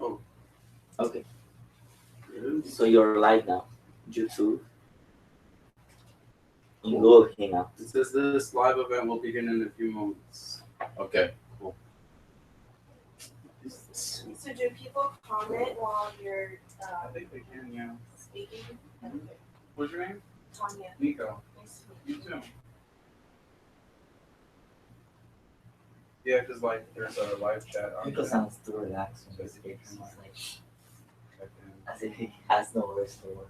Oh, Okay. So you're live now. YouTube. In Google Hangout. it says this live event will begin in a few moments. Okay, cool. So do people comment while you're I think they can, yeah. speaking? Okay. What's your name? Tanya. Nico. Nice to meet You too. Yeah, because like there's a live chat on Nico there. sounds too relaxed when he speaks. He's like, as if he has no words to word.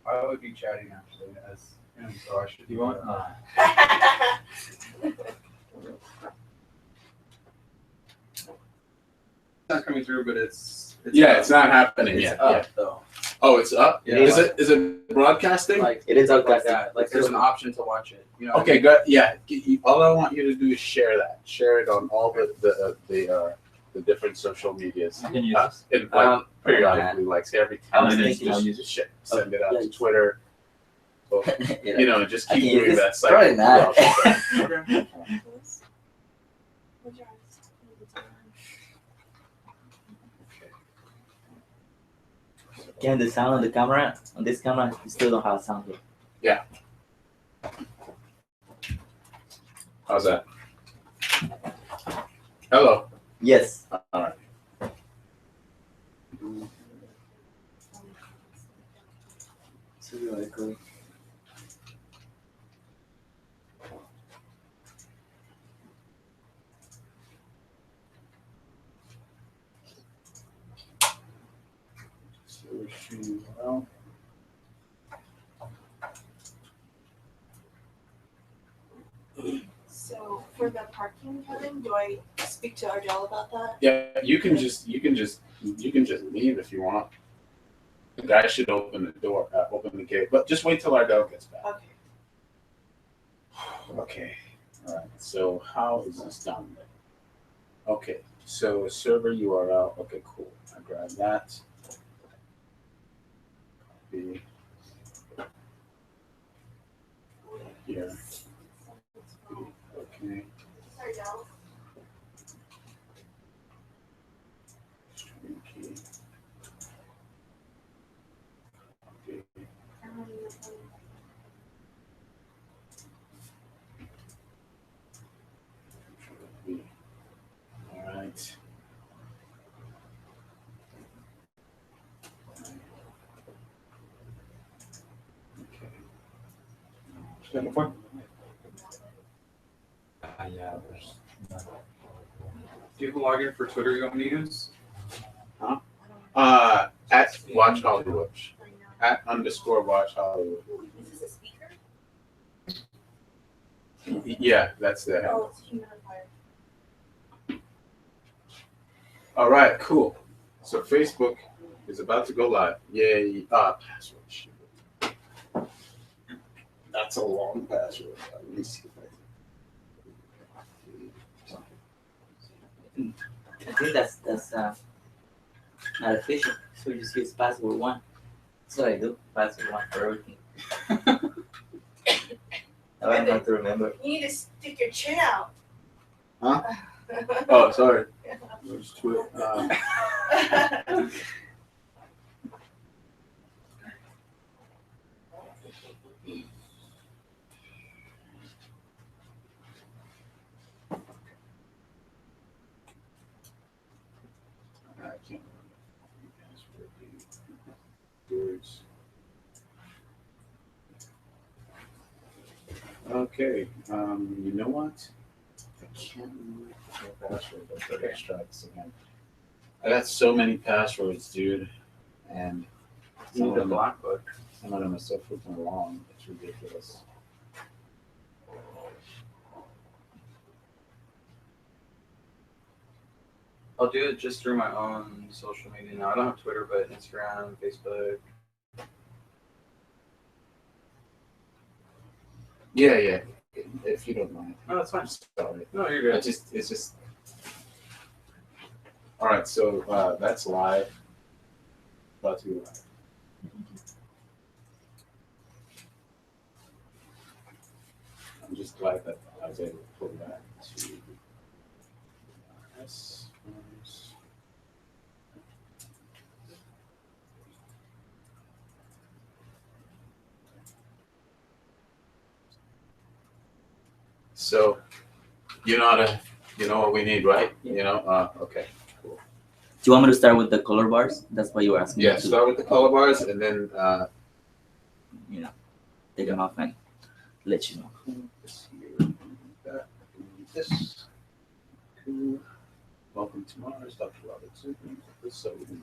I would be chatting actually as him, so I should. You want? It's not coming through, but it's Yeah, up. it's not happening It's yet. up Yeah. though. Oh, it's up. Yeah. Is it broadcasting? Like It is like broadcasting. that. Like there's an option to watch it. You know. Okay, good. Yeah. All I want you to do is share that. Share it on all the different social medias. You can use this. And like periodically, like say every I 10 was minutes, thinking just I'll use shit. Send it out yeah, to Twitter. So, Yeah. you know, just I keep can use doing this. that. Probably not. Okay. What's yours? Can the sound on the camera? On this camera, you still don't have sound here. How's that? Hello. Yes. All right. So you're recording. So we're shooting well. So for the parking, Kevin, do I speak to Ardell about that? Yeah, you can just leave if you want. The guy should open the door, open the gate, but just wait till our dog gets back. Okay. Okay. All right. So how is this done? Okay. So server URL. Okay, cool. I grab that. Copy. Here. Okay. Ardell. String key. Copy. Control V. All right. Okay. Looking for? Yeah. Do you have a login for Twitter you want me to use? At Watch Hollywood. Right now. At _ Watch Hollywood. Is this a speaker? Yeah, that's the Oh, it's humidifier. All right, cool. So Facebook is about to go live. Yay. Password. Shoot. That's a long password. Let me see if I think that's not official. So you just use password 1. That's what I do. Password 1 for everything. Now I have to remember. You need to stick your chin out. Huh? Oh, sorry. Where's Twitter? I can't remember. Words. Okay. You know what? I can't remember the password. But let's try this again. I got so many passwords, dude, and You need a black book. some of them are so freaking long. It's ridiculous. I'll do it just through my own social media now. I don't have Twitter, but Instagram, Facebook. Yeah. If you don't mind. No, that's fine. I'm sorry. No, you're good. It's just. All right, so that's live. About to be live. I'm just glad that I was able to pull that to. Yes. So, you know how to, you know what we need, right? You know, okay. Do you want me to start with the color bars? That's what you were asking. Yeah, me to, start with the color bars and then, you know, take them off and let you know. this here, that, this. Cool. Welcome to Mars, Dr. Robert Zubrin, episode 9.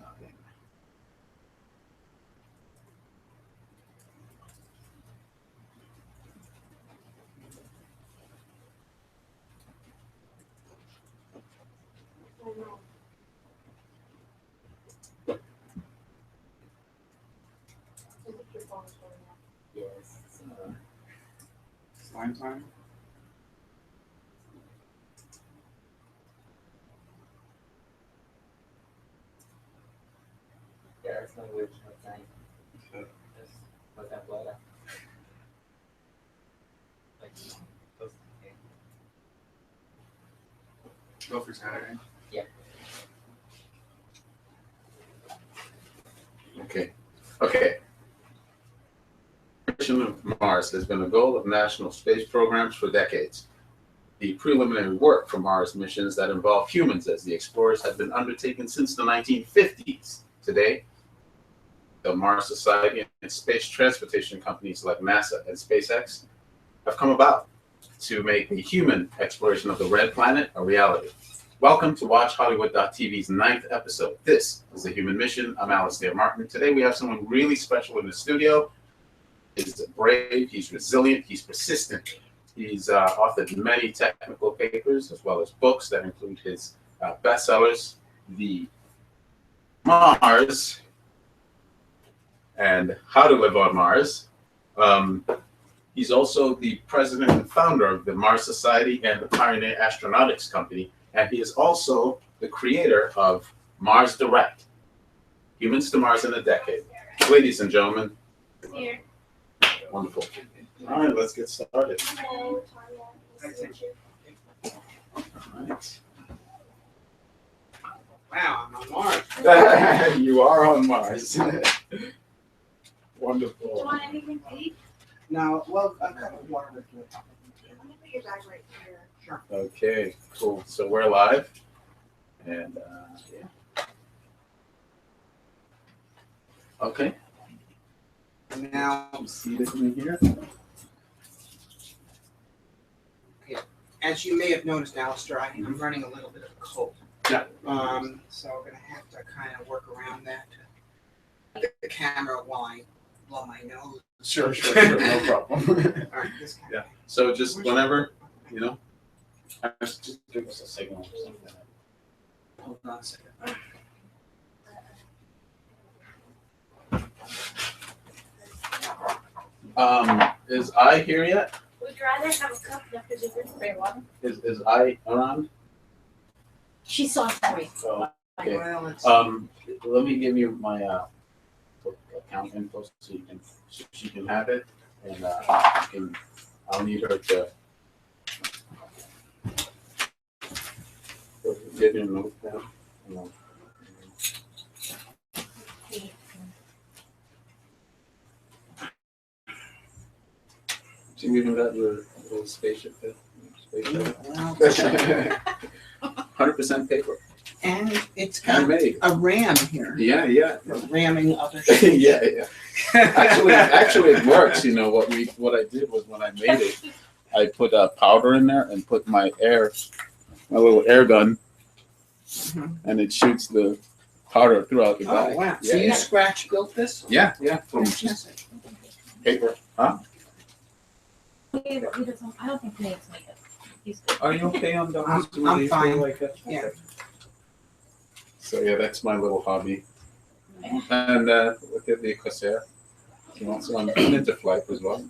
I know. I think your phone is going off. Yes. Slime time. There's no original time. Just put that water. Go for Saturday. Okay. Okay. Mission of Mars has been a goal of national space programs for decades. The preliminary work for Mars missions that involve humans as the explorers have been undertaken since the 1950s. Today, the Mars Society and space transportation companies like NASA and SpaceX have come about to make the human exploration of the red planet a reality. Welcome to WatchHollywood.tv's 9th episode. This is The Human Mission. I'm Alistair Martin. Today we have someone really special in the studio. He's brave, he's resilient, he's persistent. He's authored many technical papers as well as books that include his bestsellers, The Mars and How to Live on Mars. He's also the president and founder of the Mars Society and the Pioneer Astronautics Company. And he is also the creator of Mars Direct, Humans to Mars in a Decade. Ladies and gentlemen, Here. wonderful. All right, let's get started. Hello, Tanya. Nice to meet you. All right. Wow, I'm on Mars. You are on Mars. Do you Wonderful. want anything to eat? No, well, I've got water with you. Let me put your bag right here. Okay, cool. So we're live. And yeah. Okay. Now, I'm seated in here. as you may have noticed, Alistair, I am running a little bit of a cold. Yeah. So I'm gonna have to kind of work around that to get the camera while I blow my nose. Sure, no problem. All right, this kind Yeah. So just whenever, you know, just give us a signal or something. Hold on a second. Is I here yet? Would you rather have a cup after dinner spray water? Is I around? She saw it for me. Oh, okay. Well, it's Let me give you my account info so she can have it, and I'll need her to get your note down. So you even got your little spaceship there? well, 100% paper. and it's got Handmade. a ram here. Yeah. The ramming other Yeah. Actually, it works. You know what I did was when I made it, I put powder in there and put my little air gun, and it shoots the powder throughout the bag. Oh wow! So you scratch built this? Yeah, from just paper. Huh? He doesn't, I don't think he needs makeup. He's good. Are you okay on the I'm fine. like that? Yeah. So yeah, that's my little hobby. And look at the Corsair. You want some into flight as well?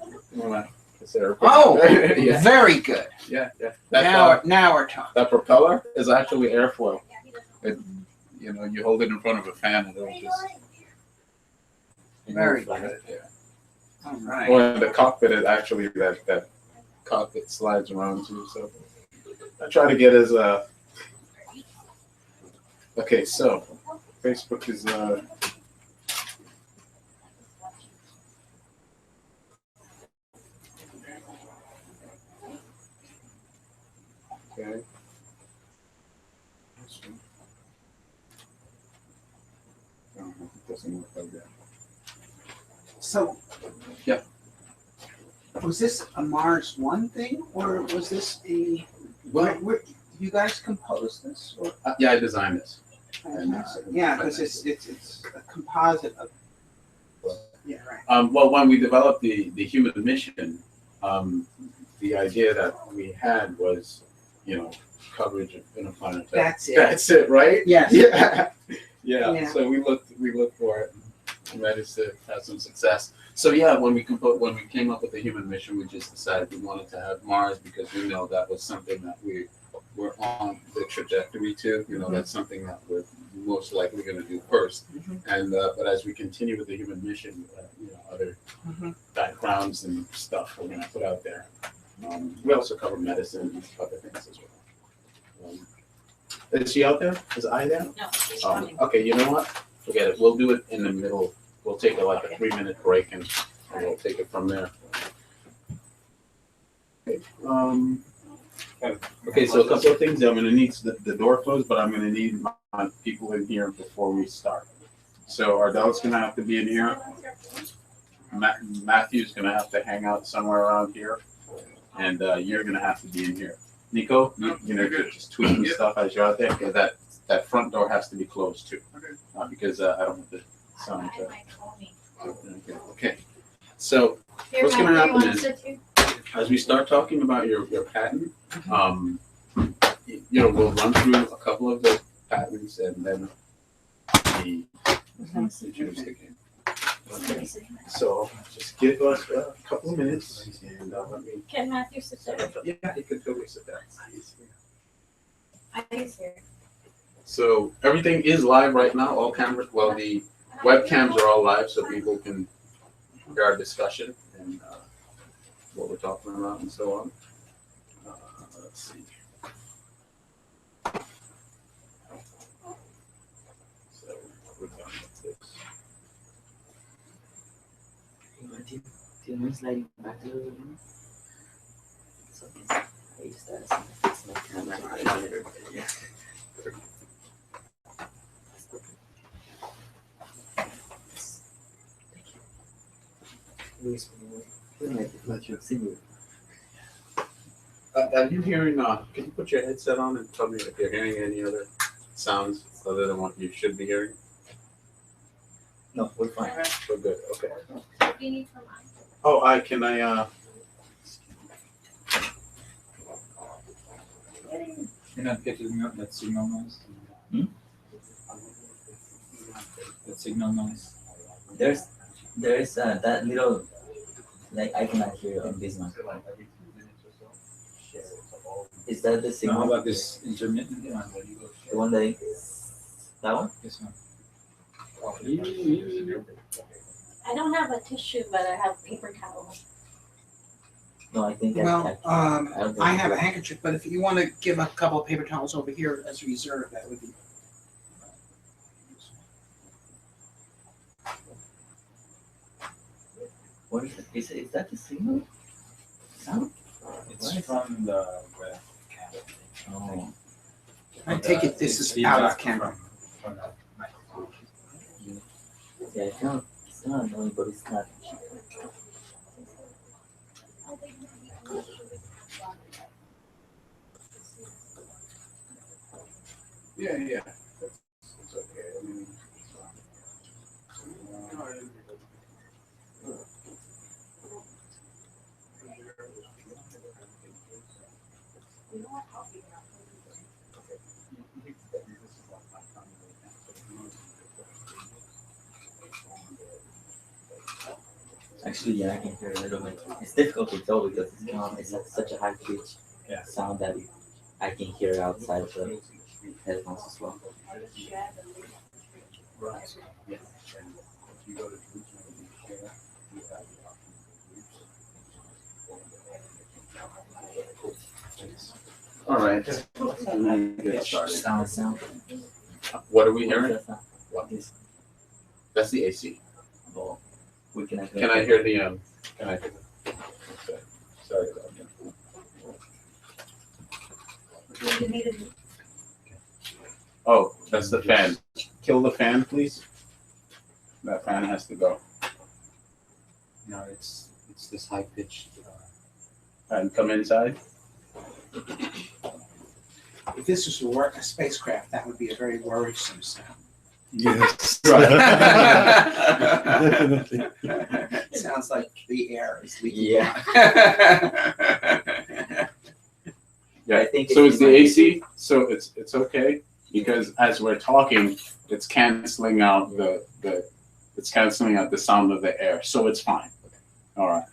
Corsair. Oh, yeah. Very good. Yeah. Now we're talking. That propeller is actually airfoil. You hold it in front of a fan and it'll just. Very like good. Yeah. All right. Or the cockpit is actually that cockpit slides around too. So I try to get as Okay, so Facebook is okay. No, it doesn't look like that. So. Yeah. Was this a Mars One thing, or was this a, Well, you guys composed this, or? yeah, I designed this. Yeah, because it's a composite of, yeah, right. Well, when we developed the human mission, the idea that we had was, coverage of interplanetary. That's it. That's it, right? Yes. Yeah. Yeah. Yeah. So we looked for it and managed to have some success. So yeah, when we came up with the human mission, we just decided we wanted to have Mars because we know that was something that we were on the trajectory to. That's something that we're most likely going to do first. And but as we continue with the human mission, other backgrounds and stuff we're going to put out there. We also cover medicine and other things as well. Is she out there? Is I there? No, she's coming. Okay, you know what? Forget it. We'll do it in the middle. We'll take a 3-minute break and we'll take it from there. Okay. Okay, so a couple of things. I'm going to need the door closed, but I'm going to need my people in here before we start. So Ardell's going to have to be in here. Matthew's going to have to hang out somewhere around here. And you're going to have to be in here. Nico, just tweaking stuff as you're out there. Because that front door has to be closed too. Because I don't want the sound to. Okay. So what's going to happen is, as we start talking about your patent, we'll run through a couple of the patents and then introduce the game. Okay. So just give us a couple of minutes and let me. Can Matthew sit there? Yeah, he could totally sit down. He's here. So everything is live right now. All cameras, well, the webcams are all live, so people can hear our discussion and what we're talking about and so on. Let's see. So we're done with this. Do you slide back a little bit? So I used to fix my camera. Luis, let you see you. Are you hearing? Can you put your headset on and tell me if you're hearing any other sounds other than what you should be hearing? No, we're fine. We're good. Okay. What do you need from us? Oh, can You're not getting that signal noise? That signal noise? There's that little I cannot hear on this one. Is that the Now, signal? how about this intermittent one? The one that one? This one. I don't have a tissue, but I have paper towels. No, I think Well, don't think I have a handkerchief, but if you want to give a couple of paper towels over here as a reserve, that would be. What is it? Is that the signal? Sound? It's from the webcam. Oh. I take it this is Feedback out of camera. from the microphone. Yeah, it's not annoying, but it's not. Yeah. It's okay. I mean, Actually, yeah, I can hear a little bit. It's difficult to tell because it's at such a high pitch sound that I can hear outside the headphones as well. right. Yeah. And if you go to groups, you share, you have the option to groups. All right. Get started. Sound. What are we What is hearing? that sound? What? This- That's the AC. Oh, we cannot. Can I hear the Can I hear the? Okay. Sorry about that. You needed Oh, that's the fan. Kill the fan, please. That fan has to go. No, it's this high pitched. And come inside. If this was a spacecraft, that would be a very worrisome sound. Yes. Definitely. It sounds like the air is leaking. Yeah. Yeah. I think So it's it's the my AC. So it's okay because as we're talking, it's canceling out the sound of the air. So it's fine. All right.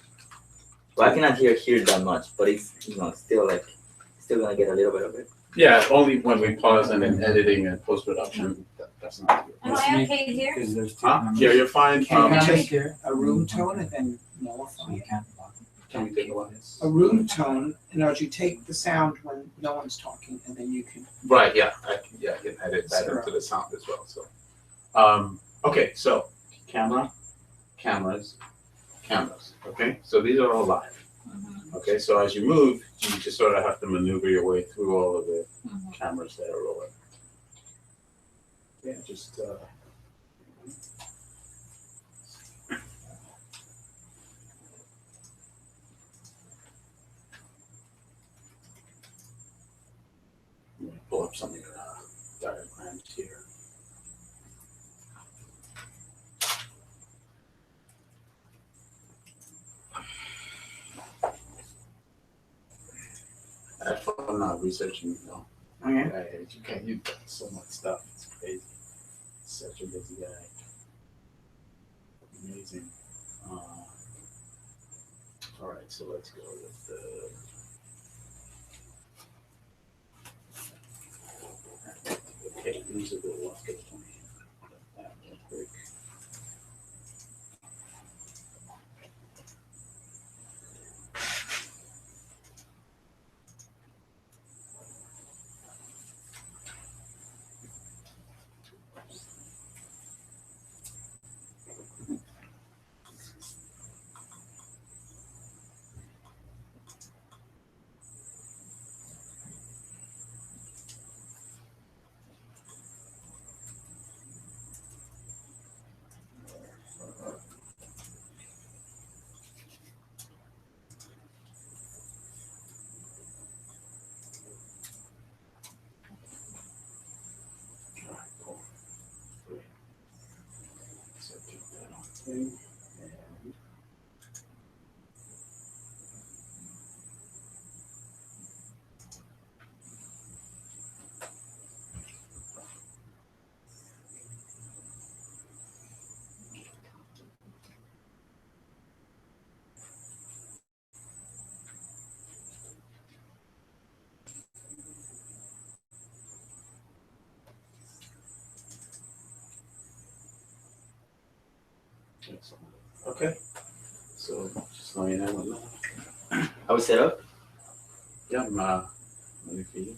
Well, I cannot hear that much, but it's still gonna get a little bit of it. Yeah, only when we pause and in editing and post production. That's not good. Am I okay here? Because there's two Huh? numbers. Yeah, you're fine. Can you Numbers take here. a room tone and then So nullify you it? can't block it. Can we take a look? A room tone, in other words, you take the sound when no one's talking, and then you can. Right, yeah, I can edit that into the sound as well, so. Okay, so, cameras, okay? So these are all live, okay? So as you move, you just sort of have to maneuver your way through all of the cameras that are rolling. Yeah, just, let me pull up some of your diagrams here. I have fun researching, you know. Oh, yeah? You've done so much stuff. It's crazy. Such a busy guy. Amazing. All right, so let's go with the. Okay, these are the ones that that real quick. All right, cool. Great. So keep that on thing. And excellent. Okay. So just let me know when Are we set up? yeah, I'm ready for you.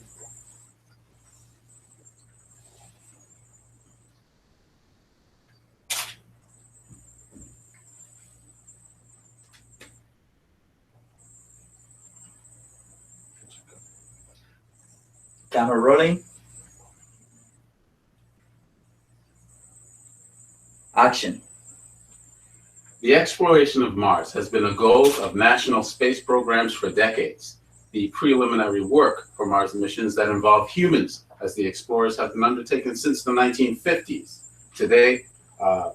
Camera rolling. Action. The exploration of Mars has been a goal of national space programs for decades. The preliminary work for Mars missions that involve humans, as the explorers have been undertaken since the 1950s. Today,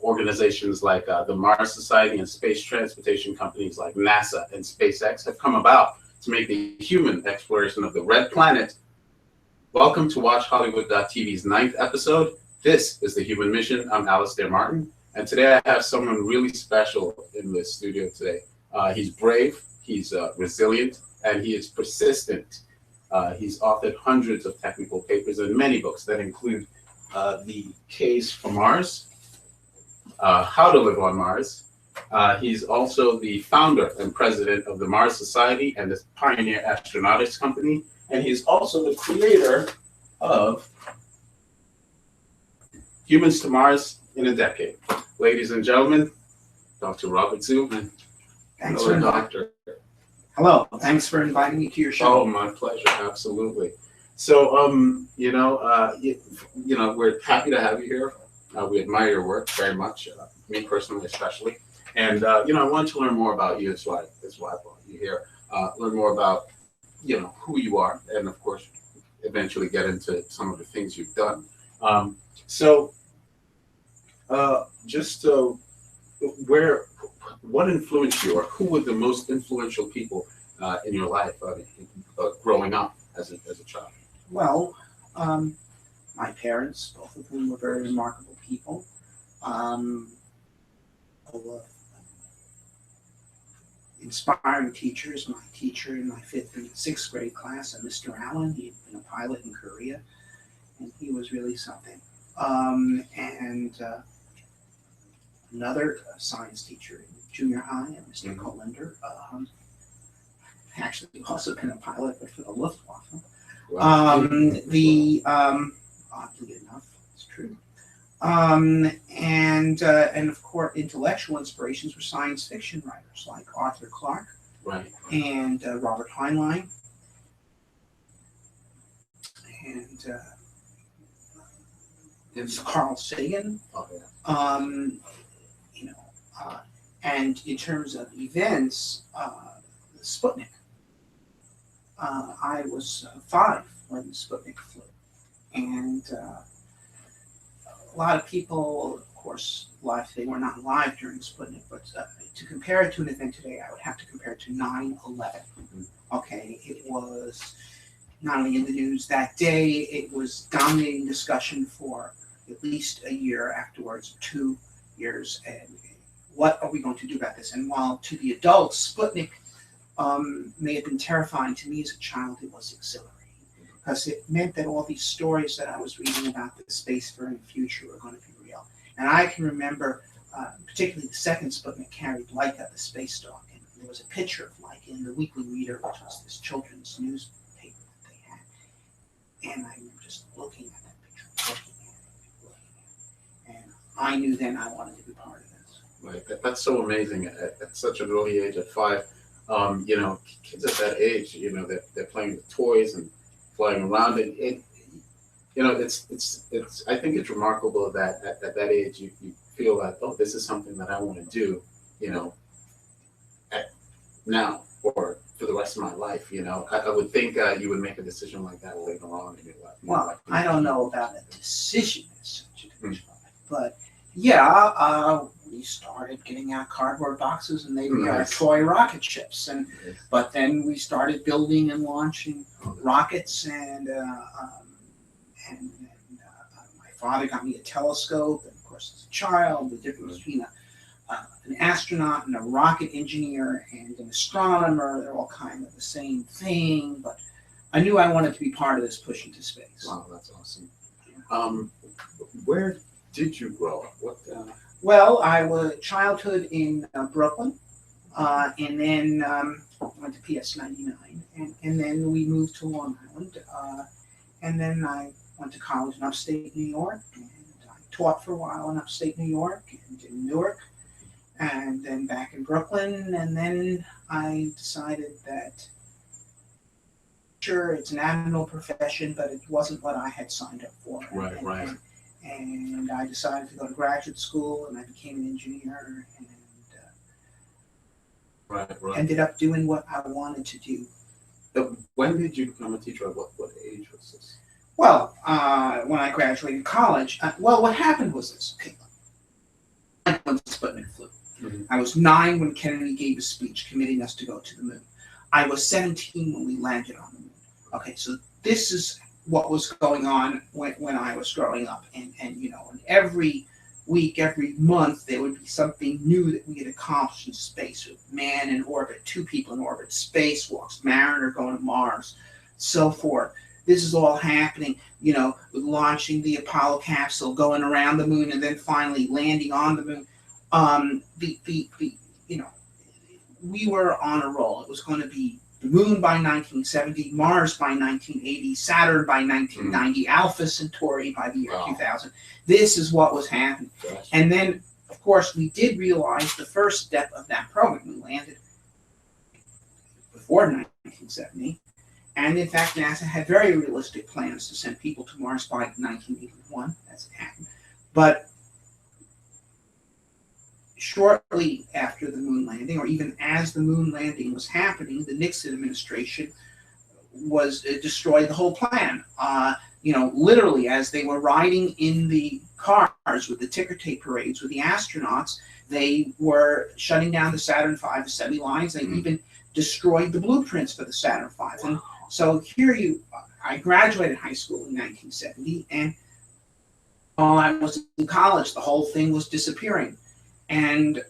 organizations like the Mars Society and space transportation companies like NASA and SpaceX have come about to make the human exploration of the red planet. Welcome to WatchHollywood.tv's 9th episode. This is The Human Mission. I'm Alistair Martin. And today I have someone really special in the studio today. He's brave, he's resilient, and he is persistent. He's authored hundreds of technical papers and many books that include The Case for Mars, How to Live on Mars. He's also the founder and president of the Mars Society and the Pioneer Astronautics Company. And he's also the creator of Humans to Mars in a Decade. Ladies and gentlemen, Dr. Robert Zubrin, Thanks hello, for doctor. Hello, thanks for inviting me to your show. Oh, my pleasure. Absolutely. So, we're happy to have you here. We admire your work very much, me personally, especially. And, I wanted to learn more about you. That's why I brought you here. Learn more about, who you are. And, of course, eventually get into some of the things you've done. What influenced you, or who were the most influential people in your life growing up as a child? Well, my parents, both of whom were very remarkable people. Inspiring teachers. My teacher in my 5th and 6th grade class, Mr. Allen, he had been a pilot in Korea, and he was really something. And another science teacher in junior high, Mr. Colander, actually also been a pilot, but for the Luftwaffe. Wow. Oddly enough, it's true. And of course, intellectual inspirations were science fiction writers like Arthur Clarke, Right. and Robert Heinlein, and Carl Sagan. Oh, yeah. And in terms of events, Sputnik. I was 5 when Sputnik flew, and a lot of people, of course, they were not alive during Sputnik, but to compare it to an event today, I would have to compare it to 9/11. Okay, it was not only in the news that day, it was dominating discussion for at least a year afterwards, 2 years, and what are we going to do about this? And while to the adults, Sputnik may have been terrifying, to me as a child, it was exhilarating, because it meant that all these stories that I was reading about the spacefaring future were going to be real. And I can remember, particularly the second Sputnik carried Laika, the space dog, and there was a picture of Laika in the Weekly Reader, which was this children's newspaper that they had. And I remember just looking at that picture, looking at it, and I knew then I wanted to be part of this. Right. That's so amazing at such an early age, at 5. Kids at that age, they're playing with toys and flying around, and it's. I think it's remarkable that at that age you feel like, oh, this is something that I want to do, now or for the rest of my life. I would think you would make a decision like that later on in your life. Well, I don't know about a decision as such, but yeah, we started getting out cardboard boxes, and they were toy rocket ships, but then we started building and launching rockets, and my father got me a telescope, and of course, as a child, the difference between an astronaut and a rocket engineer and an astronomer, they're all kind of the same thing, but I knew I wanted to be part of this push into space. Wow, that's awesome. Where did you grow up? Well, I was childhood in Brooklyn, and then went to PS 99, and then we moved to Long Island, and then I went to college in upstate New York, and I taught for a while in upstate New York and in Newark, and then back in Brooklyn, and then I decided that sure, it's an admirable profession, but it wasn't what I had signed up for. Right. And I decided to go to graduate school, and I became an engineer, and ended up doing what I wanted to do. When did you become a teacher? What age was this? Well, when I graduated college, what happened was this. Okay, when Sputnik flew. Mm-hmm. I was 9 when Kennedy gave a speech committing us to go to the moon. I was 17 when we landed on the moon. Okay, so this is what was going on when I was growing up, and every week, every month, there would be something new that we had accomplished in space. With man in orbit, 2 people in orbit, spacewalks, Mariner going to Mars, so forth. This is all happening, with launching the Apollo capsule, going around the moon, and then finally landing on the moon. We were on a roll. It was going to be the Moon by 1970, Mars by 1980, Saturn by 1990, Alpha Centauri by the year 2000. This is what was happening. Gosh. And then, of course, we did realize the first step of that program. We landed before 1970. And in fact, NASA had very realistic plans to send people to Mars by 1981, as it happened. But shortly after the moon landing, or even as the moon landing was happening, the Nixon administration was destroyed the whole plan. Literally, as they were riding in the cars with the ticker tape parades with the astronauts, they were shutting down the Saturn V assembly lines. They even destroyed the blueprints for the Saturn V. And so I graduated high school in 1970, and while I was in college, the whole thing was disappearing. And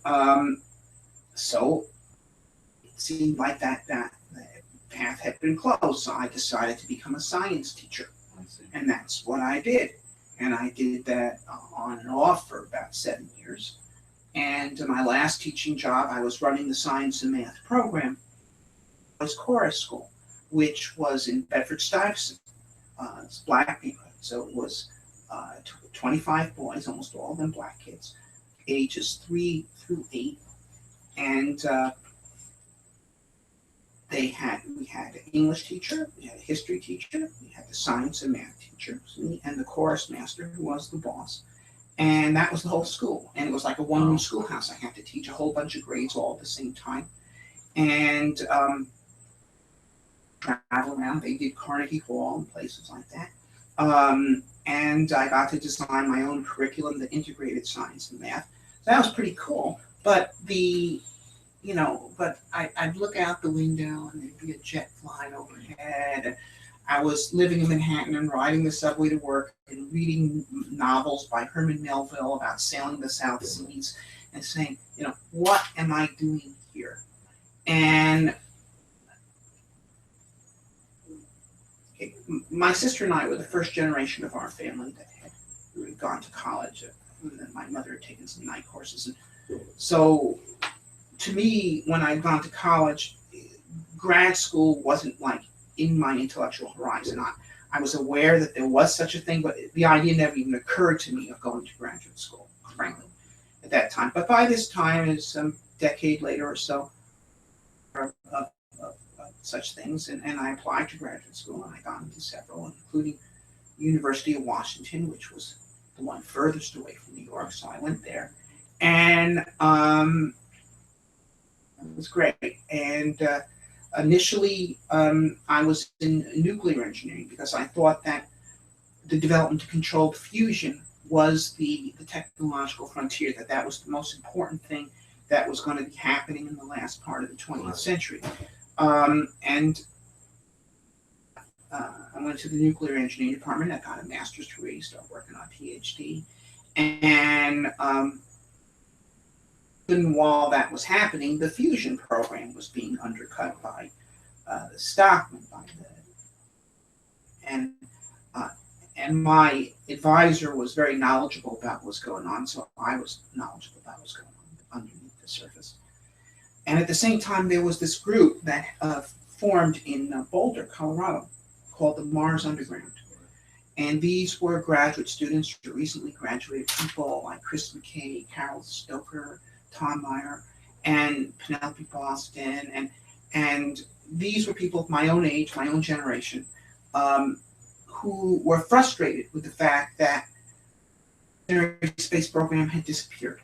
so it seemed like that path had been closed. So I decided to become a science teacher. And that's what I did. And I did that on and off for about 7 years. And my last teaching job, I was running the science and math program. It was chorus school, which was in Bedford-Stuyvesant. It's a black neighborhood. So it was 25 boys, almost all of them black kids, ages 3 through 8, and we had an English teacher, we had a history teacher, we had the science and math teacher, me and the chorus master, who was the boss, and that was the whole school. And it was like a one-room schoolhouse. I had to teach a whole bunch of grades all at the same time, and travel around. They did Carnegie Hall and places like that. And I got to design my own curriculum that integrated science and math. So that was pretty cool. But I'd look out the window and there'd be a jet flying overhead. And I was living in Manhattan and riding the subway to work and reading novels by Herman Melville about sailing the South Seas and saying, what am I doing here? And my sister and I were the first generation of our family that had gone to college. And then my mother had taken some night courses. And so to me, when I'd gone to college, grad school wasn't like in my intellectual horizon. I was aware that there was such a thing, but the idea never even occurred to me of going to graduate school, frankly, at that time. But by this time, it's a decade later or so, of such things, and I applied to graduate school, and I got into several, including the University of Washington, which was the one furthest away from New York, so I went there, and it was great. And initially, I was in nuclear engineering because I thought that the development of controlled fusion was the technological frontier, that was the most important thing that was going to be happening in the last part of the 20th century. I went to the nuclear engineering department. I got a master's degree, started working on a PhD. And even while that was happening, the fusion program was being undercut by the Stockman, and my advisor was very knowledgeable about what's going on, so I was knowledgeable about what's going on underneath the surface. And at the same time, there was this group that formed in Boulder, Colorado, called the Mars Underground. And these were graduate students, recently graduated people like Chris McKay, Carol Stoker, Tom Meyer, and Penelope Boston. And these were people of my own age, my own generation, who were frustrated with the fact that the space program had disappeared.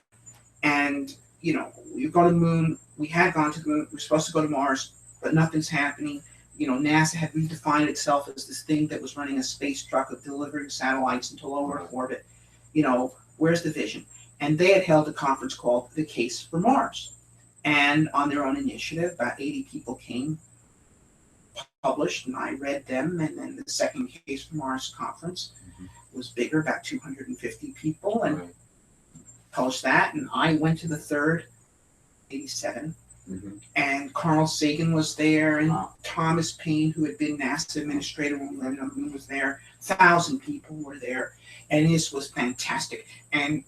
And, you go to the moon, we had gone to the moon, we're supposed to go to Mars, but nothing's happening. NASA had redefined itself as this thing that was running a space truck of delivering satellites into low Earth orbit. Where's the vision? And they had held a conference called The Case for Mars. And on their own initiative, about 80 people came, published, and I read them. And then the second Case for Mars conference was bigger, about 250 people, and published that. And I went to the third, 87. And Carl Sagan was there, and Thomas Paine, who had been NASA administrator when we landed on the moon, was there. 1,000 people were there, and this was fantastic. And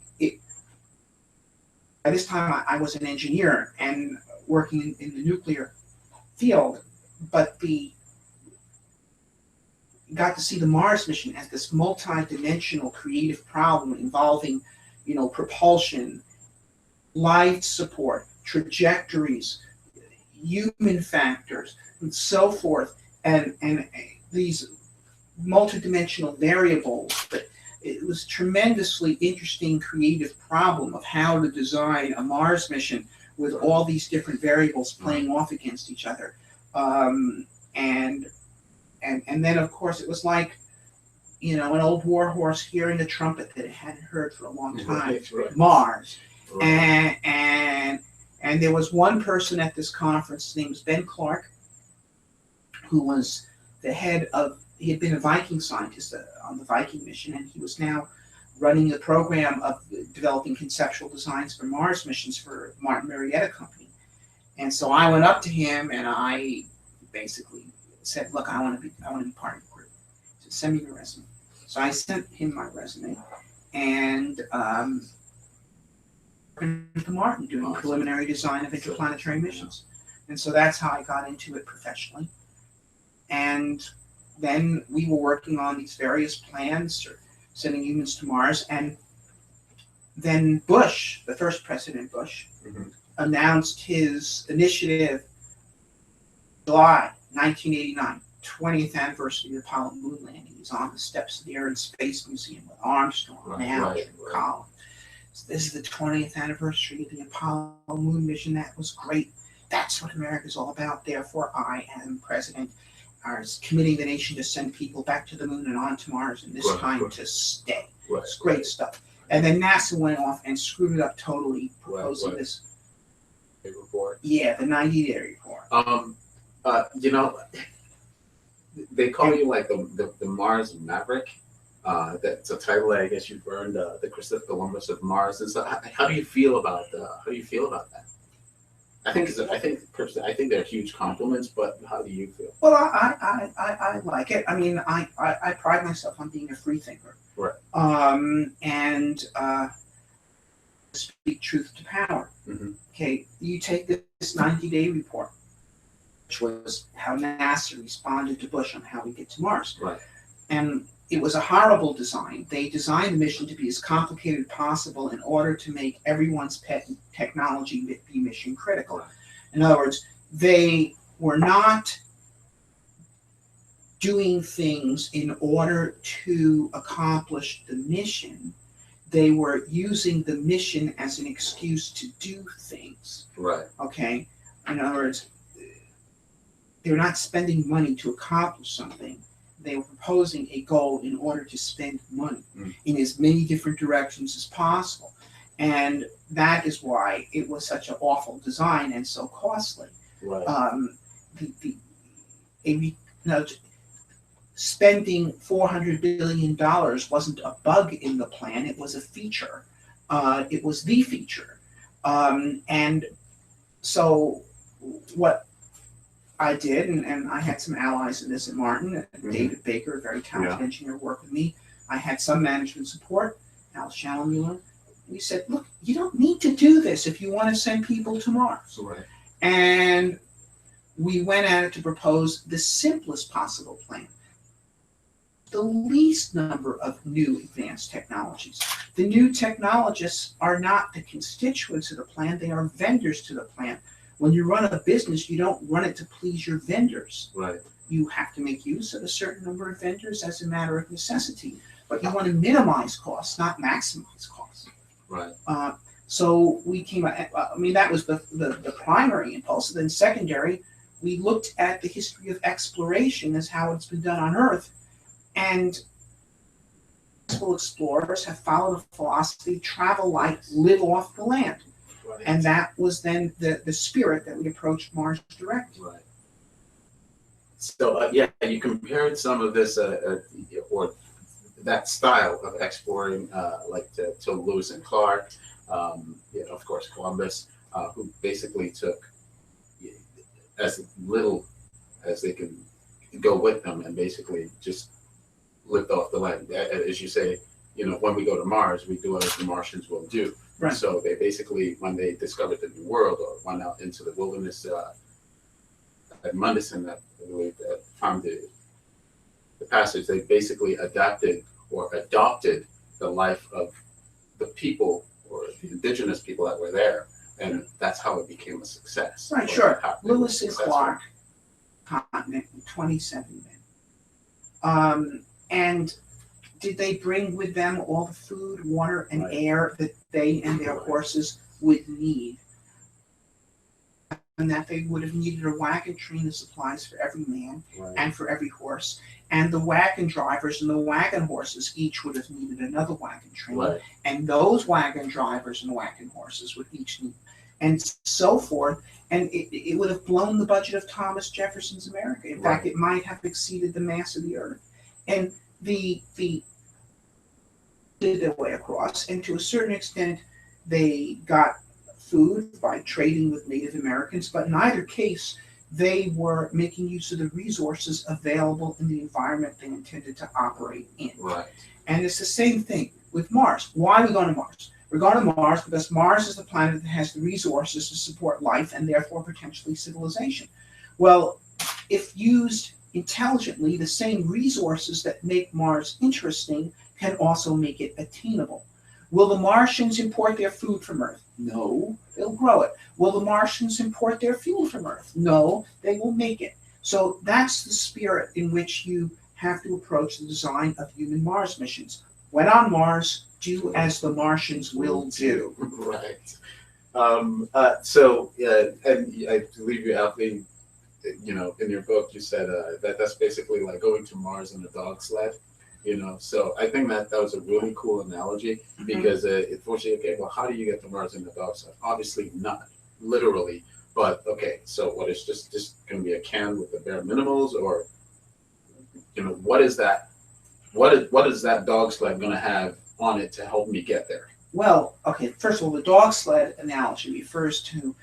by this time, I was an engineer and working in the nuclear field, but got to see the Mars mission as this multi-dimensional creative problem involving, propulsion, life support, trajectories, human factors, and so forth, and these multidimensional variables. But it was a tremendously interesting creative problem of how to design a Mars mission with all these different variables playing off against each other. And then of course it was like, an old war horse hearing a trumpet that it hadn't heard for a long time. Right. Mars. Right. And there was one person at this conference, his name was Ben Clark, who was he had been a Viking scientist on the Viking mission, and he was now running a program of developing conceptual designs for Mars missions for Martin Marietta Company. And so I went up to him and I basically said, look, I want to be part of the group. He said, send me your resume. So I sent him my resume, and to Martin doing preliminary design of interplanetary missions. And so that's how I got into it professionally. And then we were working on these various plans for sending humans to Mars. And then Bush, the first President Bush, announced his initiative July 1989, 20th anniversary of the Apollo moon landing. He's on the steps of the Air and Space Museum with Armstrong and Aldrin and Collins. So this is the 20th anniversary of the Apollo moon mission. That was great. That's what America's all about. Therefore, I am president. I was committing the nation to send people back to the moon and on to Mars, and this time to stay. It's great stuff. And then NASA went off and screwed it up totally, proposing this report. Yeah, the 90-day report. They call you like the Mars Maverick. That's a title I guess you've earned, the Christopher Columbus of Mars. And so, how do you feel about that? I think they're huge compliments, but how do you feel? Well, I like it. I mean, I pride myself on being a free thinker. Right. And speak truth to power. Mm-hmm. Okay, you take this 90-day report, which was how NASA responded to Bush on how we get to Mars. Right. And it was a horrible design. They designed the mission to be as complicated as possible in order to make everyone's pet technology be mission critical. Right. In other words, they were not doing things in order to accomplish the mission. They were using the mission as an excuse to do things. Right. Okay? In other words, they're not spending money to accomplish something. They were proposing a goal in order to spend money in as many different directions as possible. And that is why it was such an awful design and so costly. Right. Spending $400 billion wasn't a bug in the plan, it was a feature. It was the feature. And so what I did, and I had some allies in this at Martin. David Baker, a very talented engineer, worked with me. I had some management support, Al Schallenmuller. We said, look, you don't need to do this if you want to send people to Mars. Right. And we went at it to propose the simplest possible plan. The least number of new advanced technologies. The new technologists are not the constituents of the plan, they are vendors to the plan. When you run a business, you don't run it to please your vendors. Right. You have to make use of a certain number of vendors as a matter of necessity, but you want to minimize costs, not maximize costs. Right. So we came. I mean, that was the primary impulse. And then secondary, we looked at the history of exploration as how it's been done on Earth, and successful explorers have followed a philosophy: travel light, live off the land. Right. And that was then the spirit that we approached Mars directly. Right. So you compared some of this or that style of exploring, like to Lewis and Clark, of course Columbus, who basically took as little as they could go with them and basically just lived off the land. As you say, when we go to Mars, we do as the Martians will do. Right. So they basically, when they discovered the New World or went out into the wilderness, at Mundison, that I believe that found the passage, they basically adapted or adopted the life of the people or the indigenous people that were there, and that's how it became a success. Right, Or sure. how it was Lewis and successful. Clark continent, 27 men. And did they bring with them all the food, water, and Right. air that they and their horses would need? And that they would have needed a wagon train of supplies for every man Right. and for every horse. And the wagon drivers and the wagon horses each would have needed another wagon train. Right. And those wagon drivers and wagon horses would each need, and so forth. And it would have blown the budget of Thomas Jefferson's America. In fact, Right. it might have exceeded the mass of the earth. And the did their way across, and to a certain extent, they got food by trading with Native Americans, but in either case, they were making use of the resources available in the environment they intended to operate in. Right. And it's the same thing with Mars. Why are we going to Mars? We're going to Mars because Mars is the planet that has the resources to support life and therefore potentially civilization. Well, if used intelligently, the same resources that make Mars interesting can also make it attainable. Will the Martians import their food from Earth? No, they'll grow it. Will the Martians import their fuel from Earth? No, they will make it. So that's the spirit in which you have to approach the design of human Mars missions. When on Mars, do as the Martians will do. Right. And I believe you outlined, in your book, you said that that's basically like going to Mars in a dog sled. So I think that was a really cool analogy because it forces you, okay, well, how do you get to Mars in a dog sled? Obviously not literally, but okay, so what is just going to be a can with the bare minimals, or what is that? What is that dog sled going to have on it to help me get there? Well, okay, first of all, the dog sled analogy refers to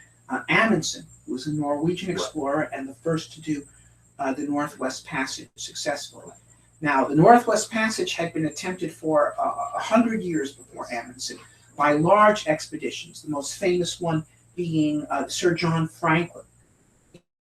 Amundsen, who was a Norwegian explorer and the first to do the Northwest Passage successfully. Now, the Northwest Passage had been attempted for 100 years before Amundsen by large expeditions, the most famous one being Sir John Franklin,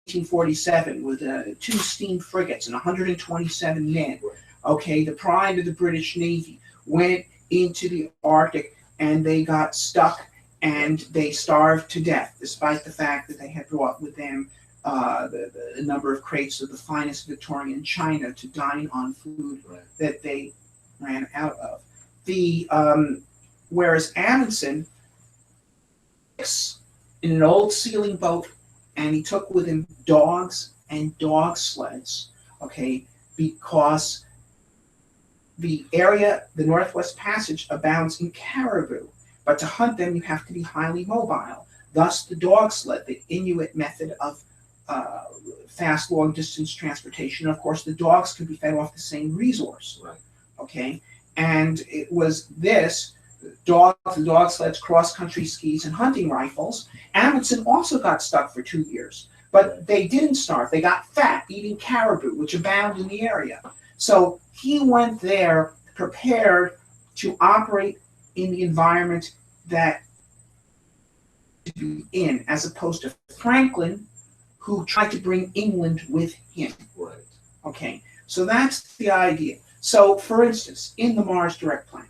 1847, with 2 steam frigates and 127 men. Okay, the pride of the British Navy went into the Arctic and they got stuck and they starved to death, despite the fact that they had brought with them a number of crates of the finest Victorian china to dine on food that they ran out of. Whereas Amundsen in an old sealing boat, and he took with him dogs and dog sleds, okay, because the area, the Northwest Passage, abounds in caribou, but to hunt them you have to be highly mobile. Thus the dog sled, the Inuit method of fast long distance transportation. Of course, the dogs could be fed off the same resource. Right. Okay, and it was this the dog sleds, cross country skis, and hunting rifles. Amundsen also got stuck for 2 years, but they didn't starve. They got fat eating caribou, which abound in the area. So he went there prepared to operate in the environment that to be in, as opposed to Franklin, who tried to bring England with him. Right. Okay, so that's the idea. So, for instance, in the Mars Direct Plan,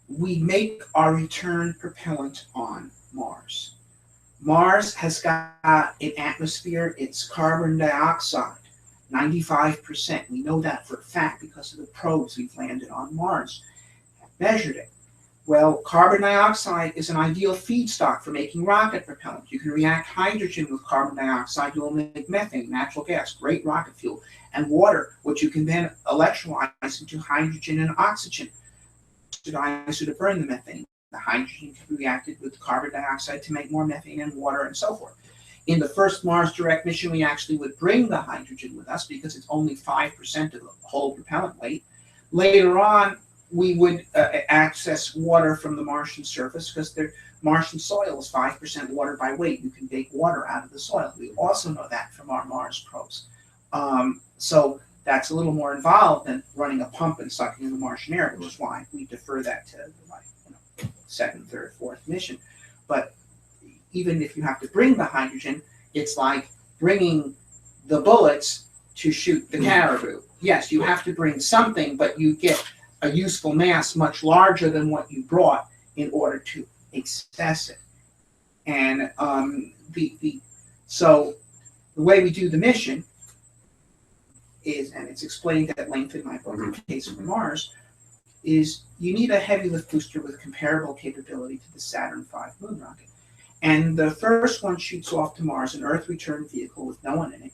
we make our return propellant on Mars. Mars has got an atmosphere, it's carbon dioxide, 95%. We know that for a fact because of the probes we've landed on Mars, measured it. Well, carbon dioxide is an ideal feedstock for making rocket propellant. You can react hydrogen with carbon dioxide, you'll make methane, natural gas, great rocket fuel, and water, which you can then electrolyze into hydrogen and oxygen. Oxidizer to burn the methane. The hydrogen can be reacted with carbon dioxide to make more methane and water and so forth. In the first Mars Direct mission, we actually would bring the hydrogen with us because it's only 5% of the whole propellant weight. Later on, we would access water from the Martian surface because the Martian soil is 5% water by weight. You can bake water out of the soil. We also know that from our Mars probes. So that's a little more involved than running a pump and sucking in the Martian air, which is why we defer that to the second, third, fourth mission. But even if you have to bring the hydrogen, it's like bringing the bullets to shoot the caribou. Yes, you have to bring something, but you get a useful mass much larger than what you brought in order to access it. And so the way we do the mission is, and it's explained at length in my book, The Case for Mars, is you need a heavy lift booster with comparable capability to the Saturn V moon rocket. And the first one shoots off to Mars, an Earth return vehicle with no one in it,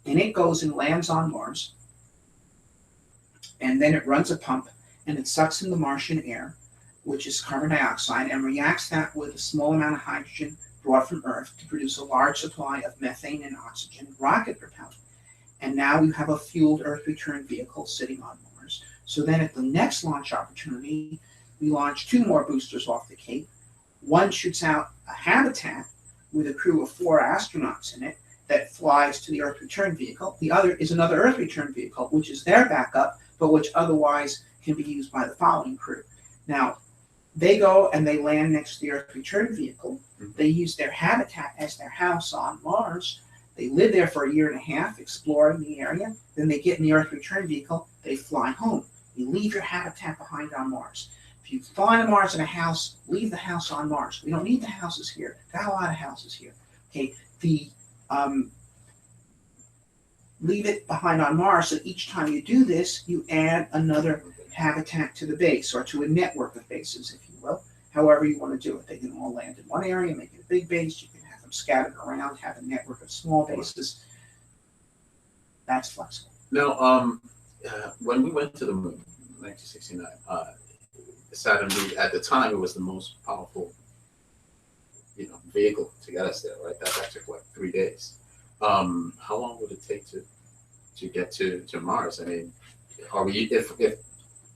and it goes and lands on Mars, and then it runs a pump, and it sucks in the Martian air, which is carbon dioxide, and reacts that with a small amount of hydrogen brought from Earth to produce a large supply of methane and oxygen rocket propellant. And now you have a fueled Earth return vehicle sitting on Mars. So then at the next launch opportunity, we launch 2 more boosters off the Cape. One shoots out a habitat with a crew of 4 astronauts in it that flies to the Earth return vehicle. The other is another Earth return vehicle, which is their backup, but which otherwise can be used by the following crew. Now, they go and they land next to the Earth return vehicle. They use their habitat as their house on Mars. They live there for a year and a half, exploring the area. Then they get in the Earth return vehicle. They fly home. You leave your habitat behind on Mars. If you fly to Mars in a house, leave the house on Mars. We don't need the houses here. Got a lot of houses here. Okay, leave it behind on Mars. So each time you do this, you add another habitat to the base, or to a network of bases, if you will. However you want to do it. They can all land in one area, make it a big base. You can have them scattered around, have a network of small bases. That's flexible. Now, when we went to the moon in 1969, Saturn V, at the time, it was the most powerful, vehicle to get us there, right? That took like 3 days. How long would it take to get to Mars? I mean, are we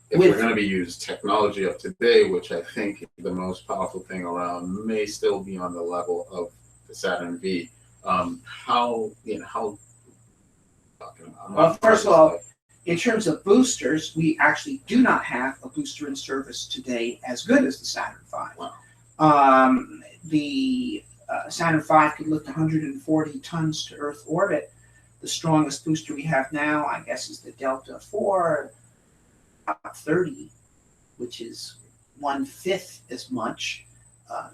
if we're going to be using technology of today, which I think the most powerful thing around may still be on the level of the Saturn V, how well, first of all, in terms of boosters, we actually do not have a booster in service today as good as the Saturn V. Wow. The Saturn V could lift 140 tons to Earth orbit. The strongest booster we have now, I guess, is the Delta IV, 30, which is 1/5 as much.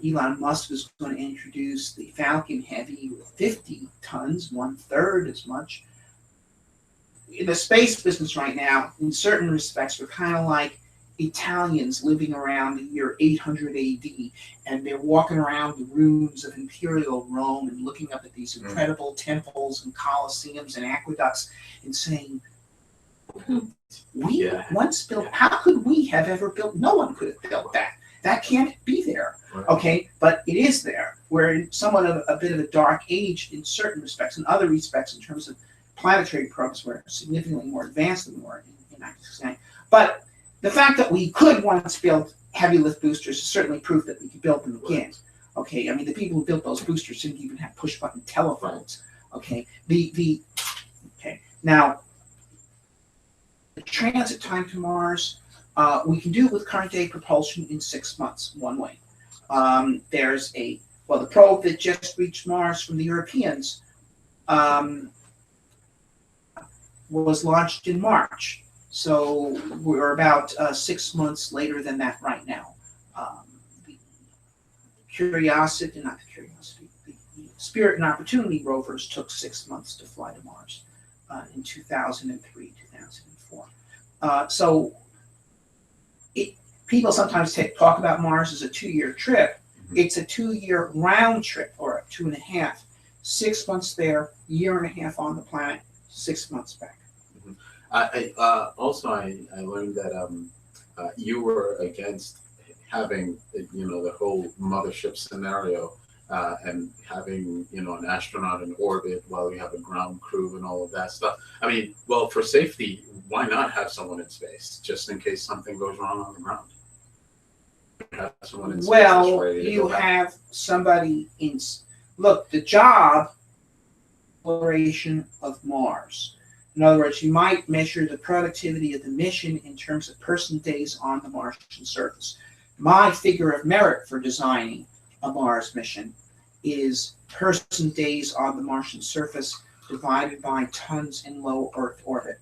Elon Musk is going to introduce the Falcon Heavy with 50 tons, 1/3 as much. In the space business right now, in certain respects, we're kind of like Italians living around the year 800 AD, and they're walking around the ruins of imperial Rome and looking up at these incredible temples and colosseums and aqueducts and saying, we once built, how could we have ever built? No one could have built that. That can't be there. Right. Okay, but it is there. We're in somewhat of a bit of a dark age in certain respects. In other respects, in terms of planetary probes, we're significantly more advanced than we were in 1969. But the fact that we could once build heavy lift boosters is certainly proof that we could build them again. Okay, I mean, the people who built those boosters didn't even have push button telephones. Okay, okay, now the transit time to Mars, we can do it with current day propulsion in 6 months, one way. There's the probe that just reached Mars from the Europeans was launched in March. So we're about 6 months later than that right now. The Spirit and Opportunity rovers took 6 months to fly to Mars in 2003, 2004. So people sometimes talk about Mars as a 2-year trip. It's a 2-year round trip, or 2.5. 6 months there, 1.5 years on the planet, 6 months back. I learned that you were against having the whole mothership scenario and having an astronaut in orbit while we have a ground crew and all of that stuff. I mean, well, for safety, why not have someone in space just in case something goes wrong on the ground? Have someone in space that's ready to you go back. have somebody in. Look, the job exploration of Mars. In other words, you might measure the productivity of the mission in terms of person days on the Martian surface. My figure of merit for designing a Mars mission is person days on the Martian surface divided by tons in low Earth orbit.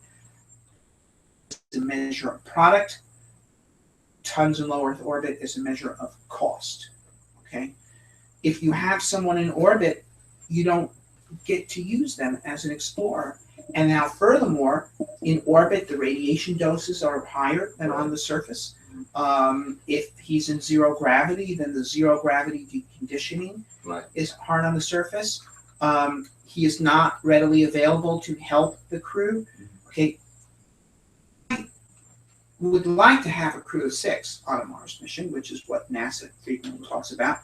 It's a measure of product. Tons in low Earth orbit is a measure of cost. Okay? If you have someone in orbit, you don't get to use them as an explorer. And now furthermore, in orbit, the radiation doses are higher than on the surface. If he's in zero gravity, then the zero gravity deconditioning is hard on the surface. He is not readily available to help the crew. Okay, I would like to have a crew of 6 on a Mars mission, which is what NASA frequently talks about.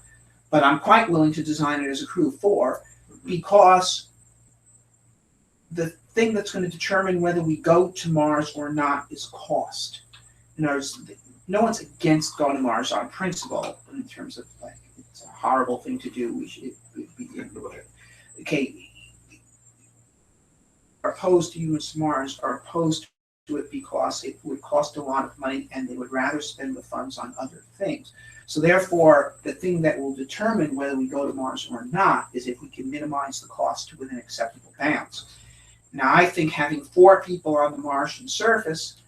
But I'm quite willing to design it as a crew of 4 because the thing that's going to determine whether we go to Mars or not is cost. In other words, no one's against going to Mars on principle in terms of like it's a horrible thing to do. We should be okay. Are opposed to humans to Mars are opposed to it because it would cost a lot of money and they would rather spend the funds on other things. So therefore, the thing that will determine whether we go to Mars or not is if we can minimize the cost to within acceptable bounds. Now, I think having 4 people on the Martian surface,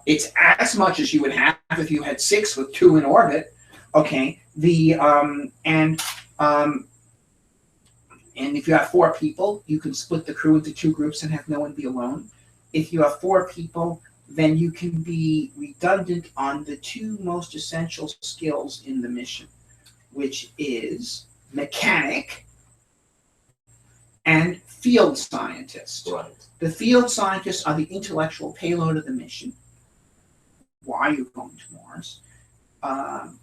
it's as much as you would have if you had 6 with 2 in orbit. Okay, and if you have 4 people, you can split the crew into 2 groups and have no one be alone. If you have 4 people, then you can be redundant on the 2 most essential skills in the mission, which is mechanic and field scientist. Right. The field scientists are the intellectual payload of the mission. Why you're going to Mars.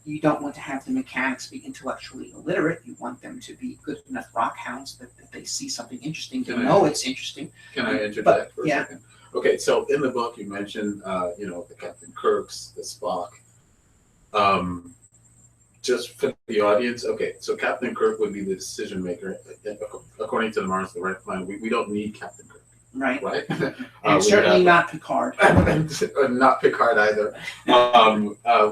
You don't want to have the mechanics be intellectually illiterate. You want them to be good enough rock hounds that they see something interesting, they know it's interesting. Can I interject for a second? Okay, so in the book you mentioned, the Captain Kirk's, the Spock. Just for the audience, okay, so Captain Kirk would be the decision maker. According to the Mars the Right Planet, we don't need Captain Kirk. Right. Right? And certainly not Picard. Not Picard either.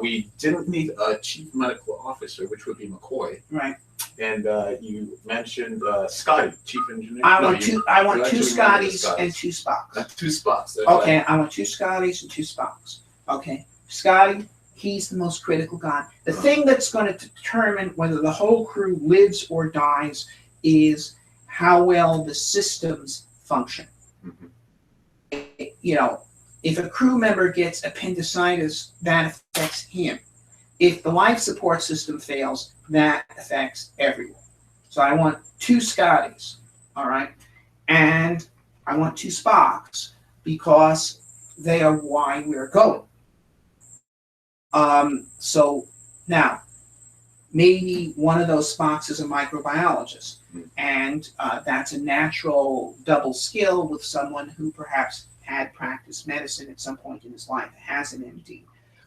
We didn't need a chief medical officer, which would be McCoy. Right. And you mentioned Scotty, chief engineer. I want 2 Scotties and 2 Spocks. 2 Spocks. Okay, I want 2 Scotties and 2 Spocks. Okay, Scotty, he's the most critical guy. The thing that's going to determine whether the whole crew lives or dies is how well the systems function. If a crew member gets appendicitis, that affects him. If the life support system fails, that affects everyone. So I want 2 Scotties, all right? And I want 2 Spocks because they are why we're going. So now, maybe one of those Spocks is a microbiologist, and that's a natural double skill with someone who perhaps had practiced medicine at some point in his life, has an MD.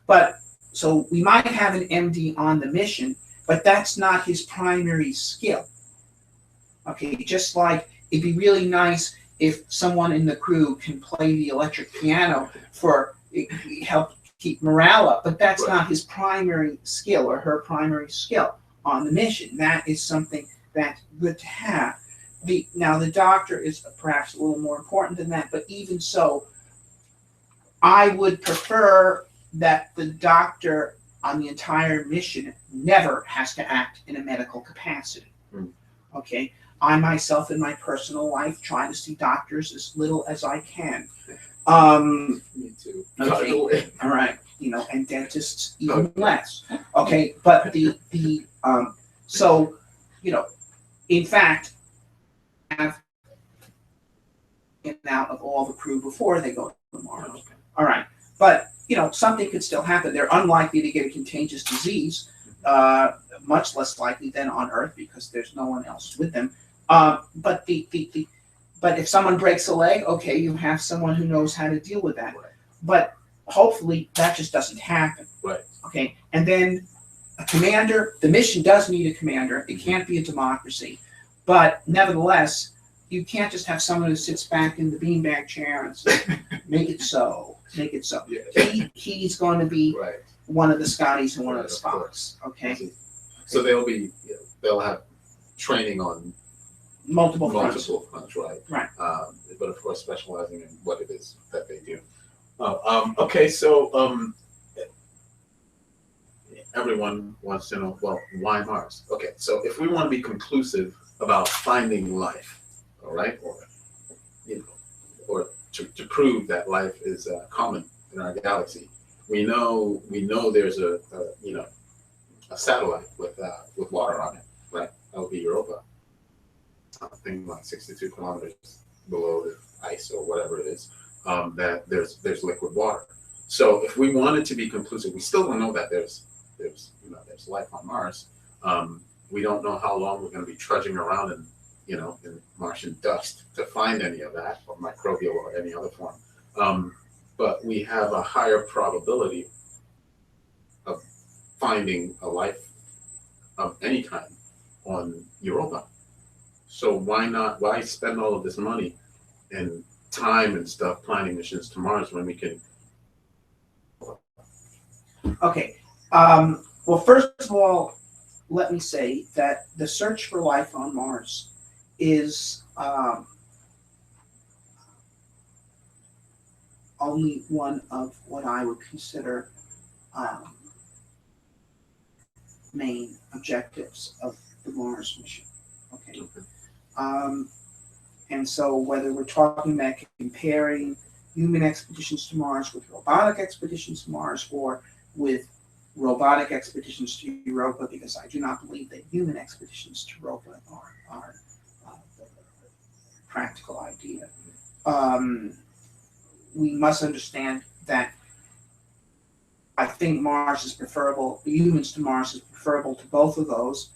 But so we might have an MD on the mission, but that's not his primary skill. Okay, just like it'd be really nice if someone in the crew can play the electric piano for help keep morale up, but that's not his primary skill or her primary skill on the mission. That is something that's good to have. Now the doctor is perhaps a little more important than that, but even so, I would prefer that the doctor on the entire mission never has to act in a medical capacity. Okay, I myself in my personal life try to see doctors as little as I can. Me too. Okay, all right, and dentists even less. Okay, but in fact, have in and out of all the crew before they go to Mars. Okay. All right, but something could still happen. They're unlikely to get a contagious disease, much less likely than on Earth because there's no one else with them. But if someone breaks a leg, okay, you have someone who knows how to deal with that. Right. But hopefully that just doesn't happen. Right. Okay, and then a commander. The mission does need a commander. It can't be a democracy, but nevertheless, you can't just have someone who sits back in the beanbag chair and say, "Make it so, make it so." Yeah. He's going to be one of the Scotties and one of the Spocks. Okay. So they'll be they'll have training on multiple fronts. fronts, right? Right. But of course, specializing in what it is that they do. Okay, so everyone wants to know, well, why Mars? Okay, so if we want to be conclusive about finding life, all right, or or to prove that life is common in our galaxy, we know there's a satellite with water on it, right? That would be Europa. Something like 62 kilometers below the ice or whatever it is. That there's liquid water. So if we wanted to be conclusive, we still don't know that there's life on Mars. We don't know how long we're going to be trudging around in Martian dust to find any of that, or microbial or any other form. But we have a higher probability of finding a life of any kind on Europa. So why spend all of this money and time and stuff planning missions to Mars when we can? Okay. Well, first of all, let me say that the search for life on Mars is only one of what I would consider main objectives of the Mars mission. Okay. And so whether we're talking about comparing human expeditions to Mars with robotic expeditions to Mars, or with robotic expeditions to Europa, because I do not believe that human expeditions to Europa are the practical idea. We must understand that I think Mars is preferable, the humans to Mars is preferable to both of those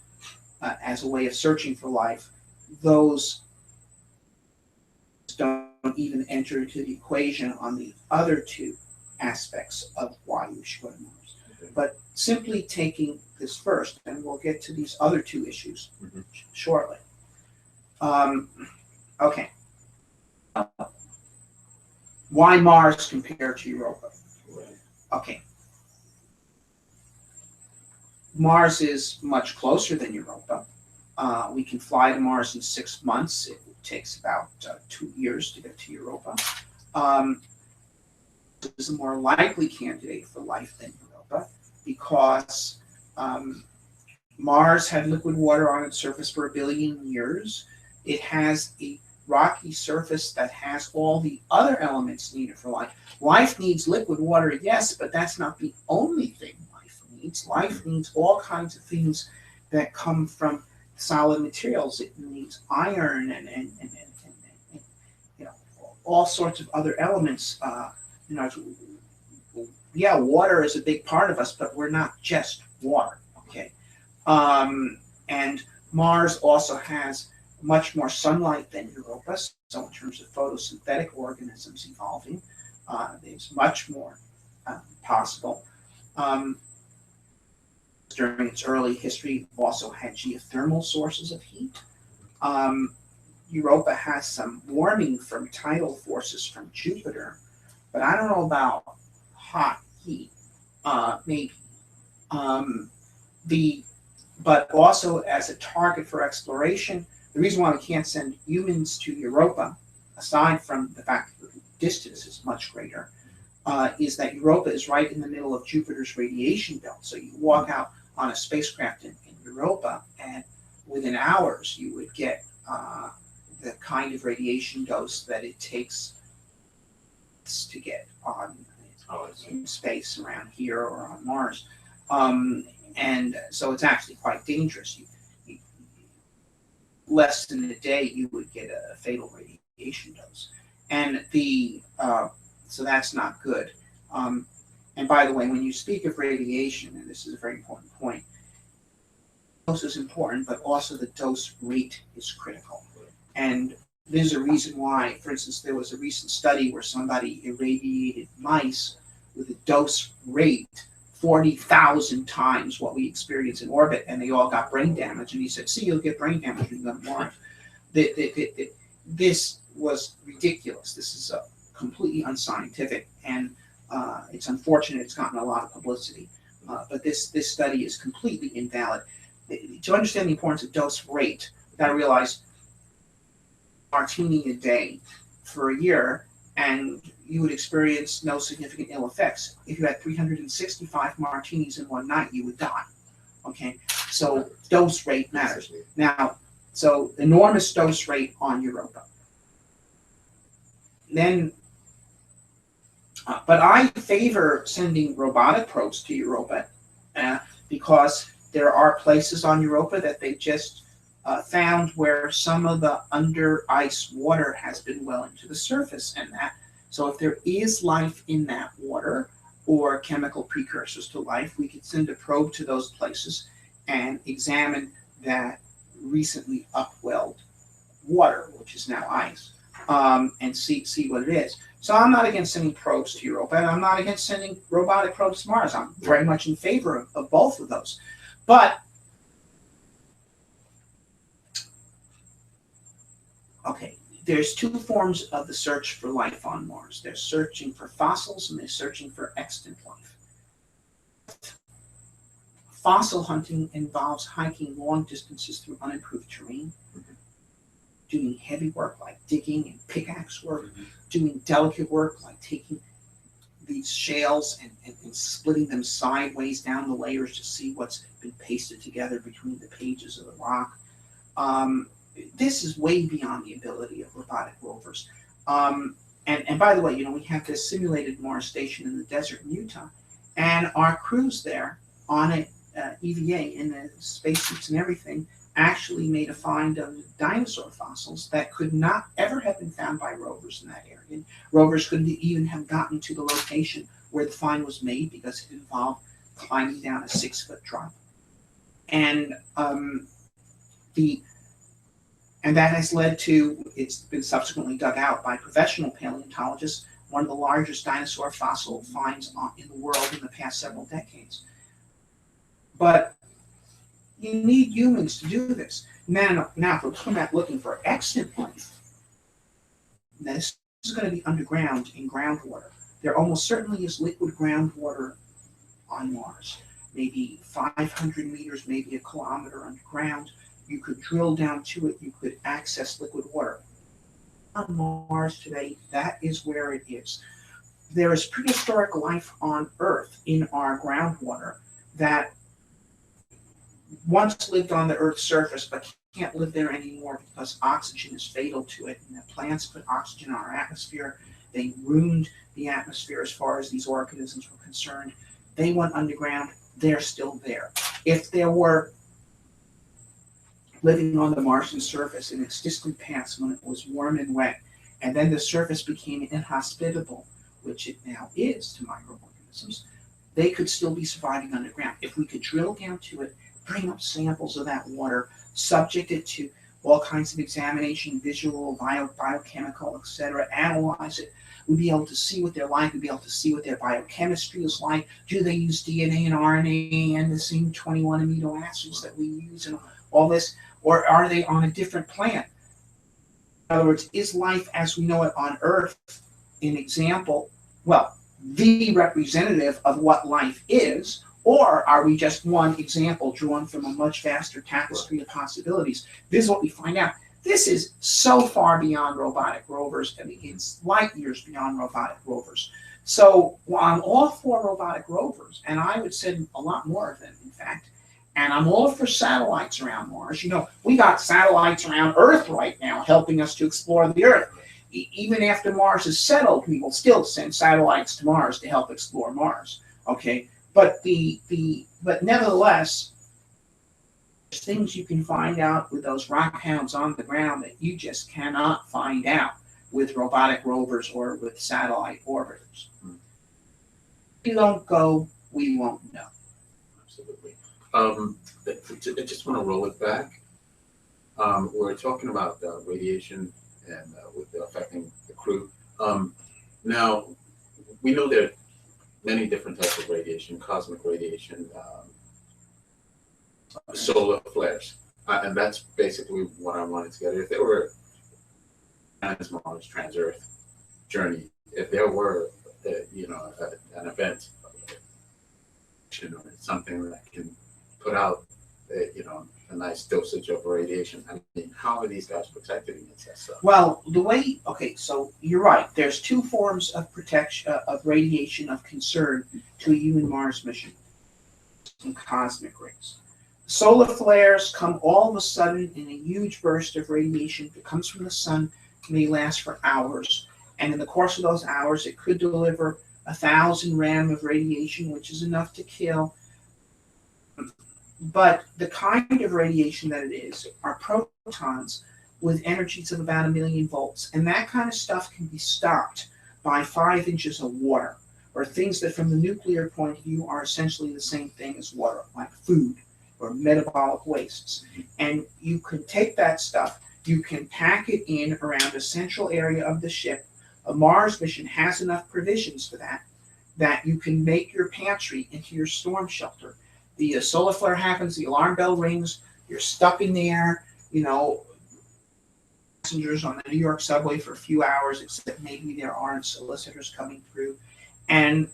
as a way of searching for life. Those don't even enter into the equation on the other two aspects of why we should go to Mars. Okay. But simply taking this first, and we'll get to these other two issues shortly. Okay. Why Mars compared to Europa? Okay. Mars is much closer than Europa. We can fly to Mars in 6 months. It takes about 2 years to get to Europa. It is a more likely candidate for life than Europa because Mars had liquid water on its surface for 1 billion years. It has a rocky surface that has all the other elements needed for life. Life needs liquid water, yes, but that's not the only thing life needs. Life needs all kinds of things that come from solid materials. It needs iron and all sorts of other elements. Water is a big part of us, but we're not just water. Okay, and Mars also has much more sunlight than Europa. So in terms of photosynthetic organisms evolving, there's much more possible. During its early history, also had geothermal sources of heat. Europa has some warming from tidal forces from Jupiter, but I don't know about hot heat. Maybe. But also as a target for exploration, the reason why we can't send humans to Europa, aside from the fact that the distance is much greater, is that Europa is right in the middle of Jupiter's radiation belt. So you walk out on a spacecraft in Europa, and within hours you would get the kind of radiation dose that it takes to get on in space around here or on Mars. And so it's actually quite dangerous. Less than a day, you would get a fatal radiation dose. And so that's not good. And by the way, when you speak of radiation, and this is a very important point, dose is important, but also the dose rate is critical. And there's a reason why, for instance, there was a recent study where somebody irradiated mice with a dose rate 40,000 times what we experience in orbit, and they all got brain damage. And he said, see, you'll get brain damage when you go to Mars. This was ridiculous. This is completely unscientific, and it's unfortunate it's gotten a lot of publicity. But this study is completely invalid. to understand the importance of dose rate, you got to realize martini a day for a year, and you would experience no significant ill effects. If you had 365 martinis in one night, you would die. Okay, so dose rate matters. Now, so enormous dose rate on Europa. Then, but I favor sending robotic probes to Europa because there are places on Europa that they just found where some of the under ice water has been welling to the surface, and that. So if there is life in that water or chemical precursors to life, we could send a probe to those places and examine that recently upwelled water, which is now ice, and see what it is. So I'm not against sending probes to Europa, and I'm not against sending robotic probes to Mars. I'm very much in favor of both of those. But, okay, there's two forms of the search for life on Mars. They're searching for fossils and they're searching for extant life. Fossil hunting involves hiking long distances through unimproved terrain, doing heavy work like digging and pickaxe work, doing delicate work like taking these shales and splitting them sideways down the layers to see what's been pasted together between the pages of the rock. This is way beyond the ability of robotic rovers. And by the way, we have this simulated Mars station in the desert in Utah, and our crews there on it, EVA in the spacesuits and everything, actually made a find of dinosaur fossils that could not ever have been found by rovers in that area. Rovers couldn't even have gotten to the location where the find was made because it involved climbing down a 6-foot drop. And that has led to, it's been subsequently dug out by professional paleontologists, one of the largest dinosaur fossil finds in the world in the past several decades. But you need humans to do this. Now if we're talking about looking for extant life, this is going to be underground in groundwater. There almost certainly is liquid groundwater on Mars, maybe 500 meters, maybe a kilometer underground. You could drill down to it, you could access liquid water. On Mars today, that is where it is. There is prehistoric life on Earth in our groundwater that once lived on the Earth's surface, but can't live there anymore because oxygen is fatal to it. And the plants put oxygen in our atmosphere. They ruined the atmosphere as far as these organisms were concerned. They went underground. They're still there. If there were living on the Martian surface in its distant past when it was warm and wet, and then the surface became inhospitable, which it now is to microorganisms, they could still be surviving underground. If we could drill down to it, bring up samples of that water, subject it to all kinds of examination, visual, biochemical, etc., analyze it, we'd be able to see what they're like, we'd be able to see what their biochemistry is like. Do they use DNA and RNA and the same 21 amino acids that we use and all this? Or are they on a different planet? In other words, is life as we know it on Earth an example, well, the representative of what life is, or are we just one example drawn from a much vaster tapestry of possibilities? This is what we find out. This is so far beyond robotic rovers. I mean, it's light years beyond robotic rovers. So I'm all for robotic rovers, and I would send a lot more of them, in fact. And I'm all for satellites around Mars. We got satellites around Earth right now helping us to explore the Earth. Even after Mars is settled, we will still send satellites to Mars to help explore Mars. Okay, but but nevertheless, there's things you can find out with those rock hounds on the ground that you just cannot find out with robotic rovers or with satellite orbiters. If you don't go, we won't know. Absolutely. I just want to roll it back. We're talking about radiation and with affecting the crew. Now, we know there are many different types of radiation, cosmic radiation, solar flares, and that's basically what I wanted to get. If there were Trans-Mars, Trans-Earth journey, if there were, an event, something that can put out a nice dosage of radiation. I mean, how are these guys protected against that stuff? Well, okay, so you're right. There's two forms of protection of radiation of concern to a human Mars mission. And cosmic rays. Solar flares come all of a sudden in a huge burst of radiation that comes from the sun, may last for hours, and in the course of those hours, it could deliver 1,000 rem of radiation, which is enough to kill. But the kind of radiation that it is are protons with energies of about 1,000,000 volts, and that kind of stuff can be stopped by 5 inches of water, or things that from the nuclear point of view are essentially the same thing as water, like food or metabolic wastes. And you can take that stuff, you can pack it in around a central area of the ship. A Mars mission has enough provisions for that, that you can make your pantry into your storm shelter. The solar flare happens, the alarm bell rings, you're stuck in there, passengers on the New York subway for a few hours, except maybe there aren't solicitors coming through. And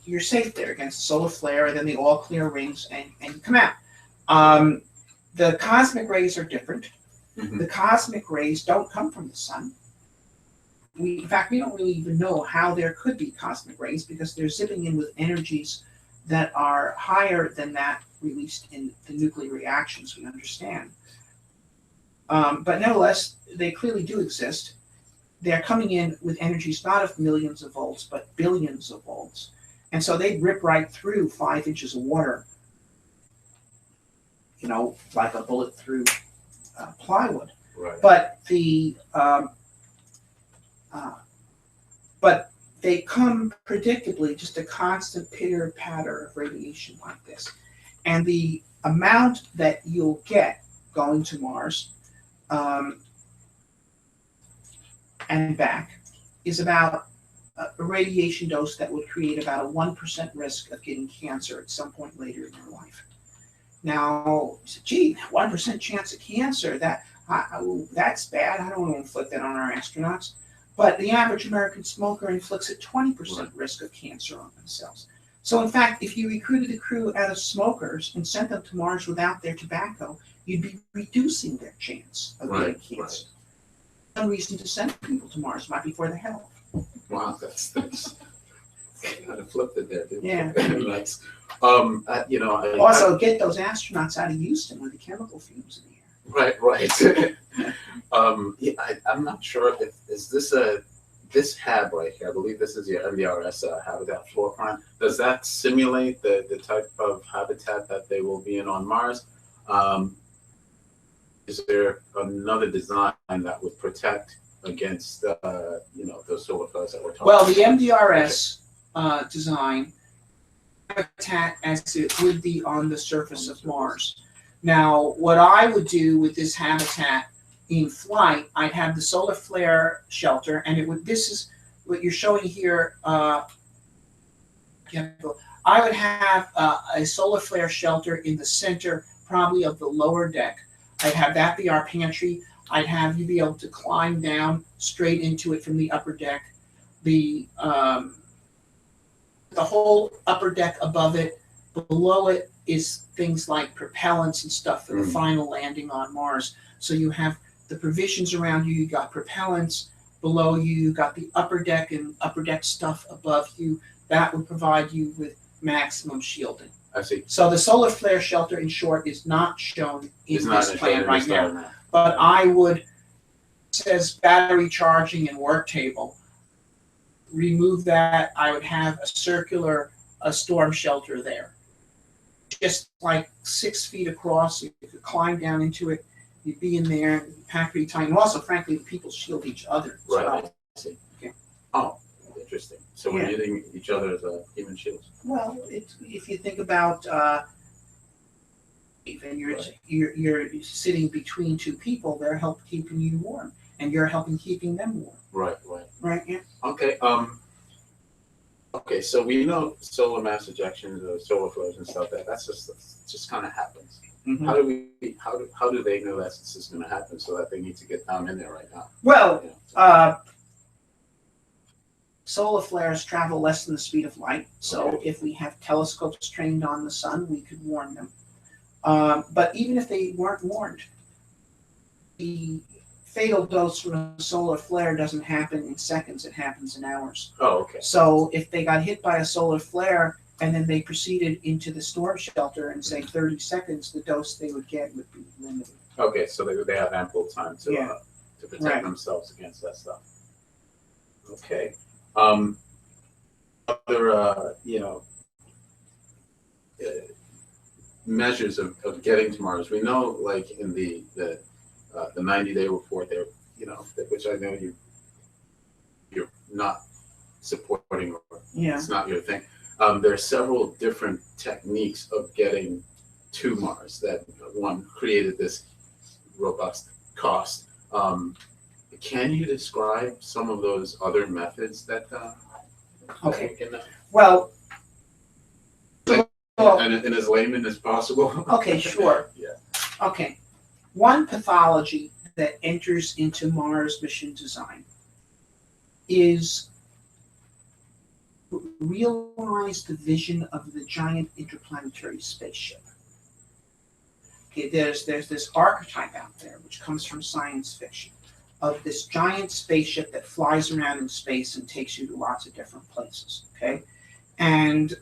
you're safe there against the solar flare, and then the all clear rings, and you come out. The cosmic rays are different. Mm-hmm. The cosmic rays don't come from the sun. In fact, we don't really even know how there could be cosmic rays, because they're zipping in with energies that are higher than that released in the nuclear reactions we understand. But nevertheless, they clearly do exist. They're coming in with energies not of millions of volts, but billions of volts. And so they rip right through 5 inches of water, like a bullet through plywood. Right. But they come predictably, just a constant pitter patter of radiation like this. And the amount that you'll get going to Mars and back is about a radiation dose that would create about a 1% risk of getting cancer at some point later in your life. Now, you say, gee, 1% chance of cancer, that's bad. I don't want to inflict that on our astronauts. But the average American smoker inflicts a 20% risk of cancer on themselves. So in fact, if you recruited a crew out of smokers and sent them to Mars without their tobacco, you'd be reducing their chance of getting cancer. Some reason to send people to Mars might be for their health. Wow, that's kind of flipped it there, didn't you? Yeah. Nice. Also, get those astronauts out of Houston with the chemical fumes in the air. Right. I'm not sure if this hab right here. I believe this is your MDRS habitat floor plan. Does that simulate the type of habitat that they will be in on Mars? Is there another design that would protect against those solar flares that we're talking about? Well, the MDRS design habitat as it would be on the surface of Mars. Now, what I would do with this habitat in flight, I'd have the solar flare shelter, and this is what you're showing here. I would have a solar flare shelter in the center, probably of the lower deck. I'd have that be our pantry. I'd have you be able to climb down straight into it from the upper deck. The whole upper deck above it, below it is things like propellants and stuff for the final landing on Mars. So you have the provisions around you, you got propellants, below you, you got the upper deck and upper deck stuff above you. That would provide you with maximum shielding. I see. So the solar flare shelter, in short, is not shown in this plan right now. But I would, it says battery charging and work table. Remove that. I would have a circular storm shelter there. Just like 6 feet across, you could climb down into it. You'd be in there, pack pretty tight. And also, frankly, the people shield each other. Right. Well. I see. Okay. Oh, interesting. So we're using each other as human shields. Well, if you think about, even you're sitting between two people, they're helping keeping you warm, and you're helping keeping them warm. Right. Right. Yeah. Okay. Okay. So we know solar mass ejections, solar flares, and stuff. That's just kind of happens. Mm-hmm. How do they know that's just going to happen so that they need to get down in there right now? Well, solar flares travel less than the speed of light. So if we have telescopes trained on the sun, we could warn them. But even if they weren't warned, the fatal dose from a solar flare doesn't happen in seconds, it happens in hours. Oh, okay. So if they got hit by a solar flare and then they proceeded into the storm shelter in, say, 30 seconds, the dose they would get would be limited. Okay, so they have ample time to Yeah. To protect Right. themselves against that stuff. Okay. Other measures of getting to Mars. We know, like in the 90-day report there, which I know you're not supporting, or Yeah. it's not your thing. There are several different techniques of getting to Mars that one created this robust cost. Can you describe some of those other methods that Okay. we can, Well, and as layman as possible? okay, sure. Yeah. Okay. One pathology that enters into Mars mission design is realize the vision of the giant interplanetary spaceship. Okay, there's this archetype out there which comes from science fiction of this giant spaceship that flies around in space and takes you to lots of different places. Okay, and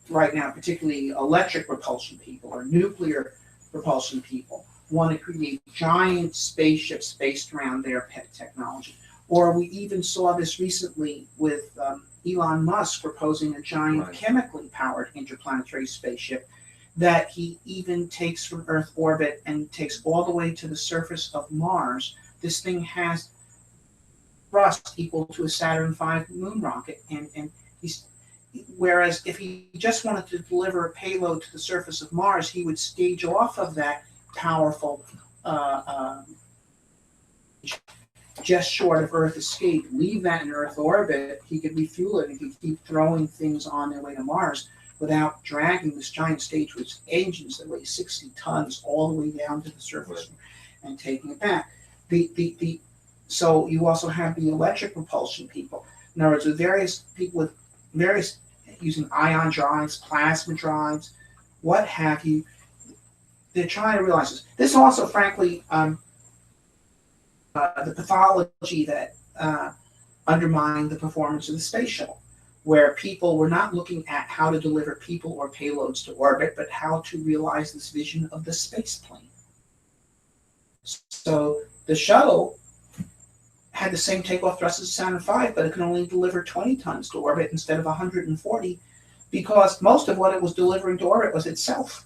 right now, particularly electric propulsion people or nuclear propulsion people want to create giant spaceships based around their pet technology. Or we even saw this recently with Elon Musk proposing a giant chemically powered interplanetary spaceship that he even takes from Earth orbit and takes all the way to the surface of Mars. This thing has thrust equal to a Saturn V moon rocket, and he's whereas if he just wanted to deliver a payload to the surface of Mars, he would stage off of that powerful just short of Earth escape, leave that in Earth orbit. He could refuel it and he could keep throwing things on their way to Mars without dragging this giant stage with engines that weigh 60 tons all the way down to the surface and taking it back. So you also have the electric propulsion people. In other words, with various people with various using ion drives, plasma drives, what have you. They're trying to realize this. This also, frankly, the pathology that undermined the performance of the space shuttle, where people were not looking at how to deliver people or payloads to orbit, but how to realize this vision of the space plane. So the shuttle had the same takeoff thrust as Saturn V, but it could only deliver 20 tons to orbit instead of 140, because most of what it was delivering to orbit was itself.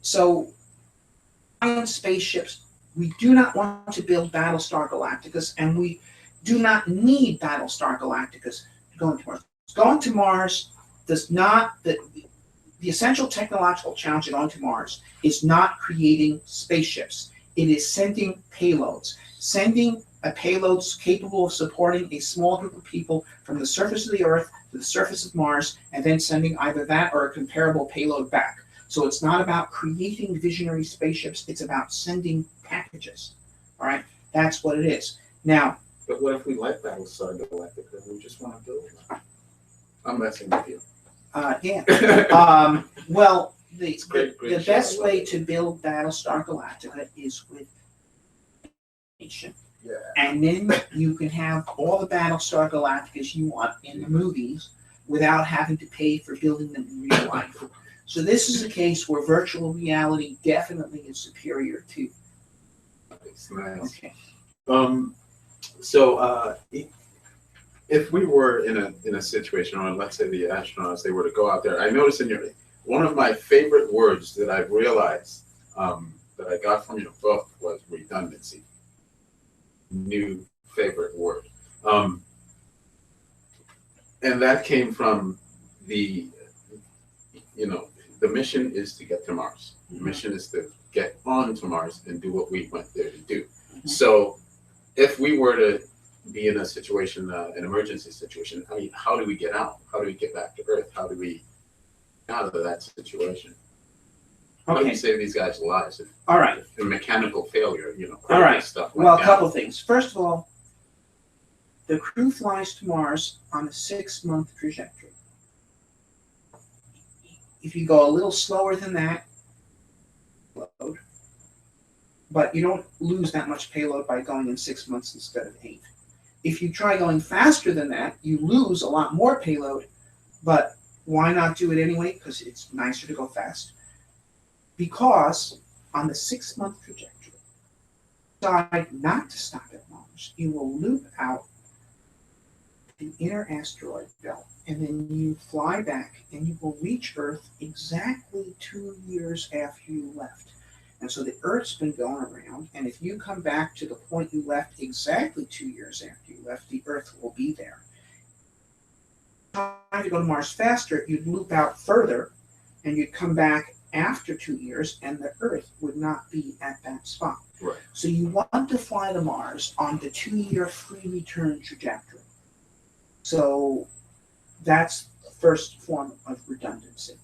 So giant spaceships, we do not want to build Battlestar Galacticas, and we do not need Battlestar Galacticas to go into Mars. Going to Mars does not, the essential technological challenge of going to Mars is not creating spaceships. It is sending payloads. Sending a payload capable of supporting a small group of people from the surface of the Earth to the surface of Mars, and then sending either that or a comparable payload back. So it's not about creating visionary spaceships, it's about sending packages. All right, that's what it is. Now, but what if we like Battlestar Galactica? We just want to build one. I'm messing with you. Well, the great best way to build Battlestar Galactica is with nation. Yeah. And then you can have all the Battlestar Galacticas you want in the movies without having to pay for building them in real life. So this is a case where virtual reality definitely is superior to. It's nice. Okay. So if we were in a situation, or let's say the astronauts, they were to go out there, I noticed in your, one of my favorite words that I've realized that I got from your book was redundancy. New favorite word. And that came from the mission is to get to Mars. The mission is to get on to Mars and do what we went there to do. Mm-hmm. So if we were to be in a situation, an emergency situation, I mean, how do we get out? How do we get back to Earth? How do we get out of that situation? How do you Okay, save these guys' lives if all right. a mechanical failure, All right. stuff went Well, a down? couple things. First of all, the crew flies to Mars on a 6-month trajectory. If you go a little slower than that, load, but you don't lose that much payload by going in 6 months instead of 8. If you try going faster than that, you lose a lot more payload, but why not do it anyway? Because it's nicer to go fast. Because on the 6-month trajectory, decide not to stop at Mars, you will loop out the inner asteroid belt, and then you fly back and you will reach Earth exactly 2 years after you left. And so the Earth's been going around, and if you come back to the point you left exactly 2 years after you left, the Earth will be there. Trying to go to Mars faster, you'd loop out further, and you'd come back after 2 years, and the Earth would not be at that spot. Right. So you want to fly to Mars on the 2-year free return trajectory. So that's the first form of redundancy,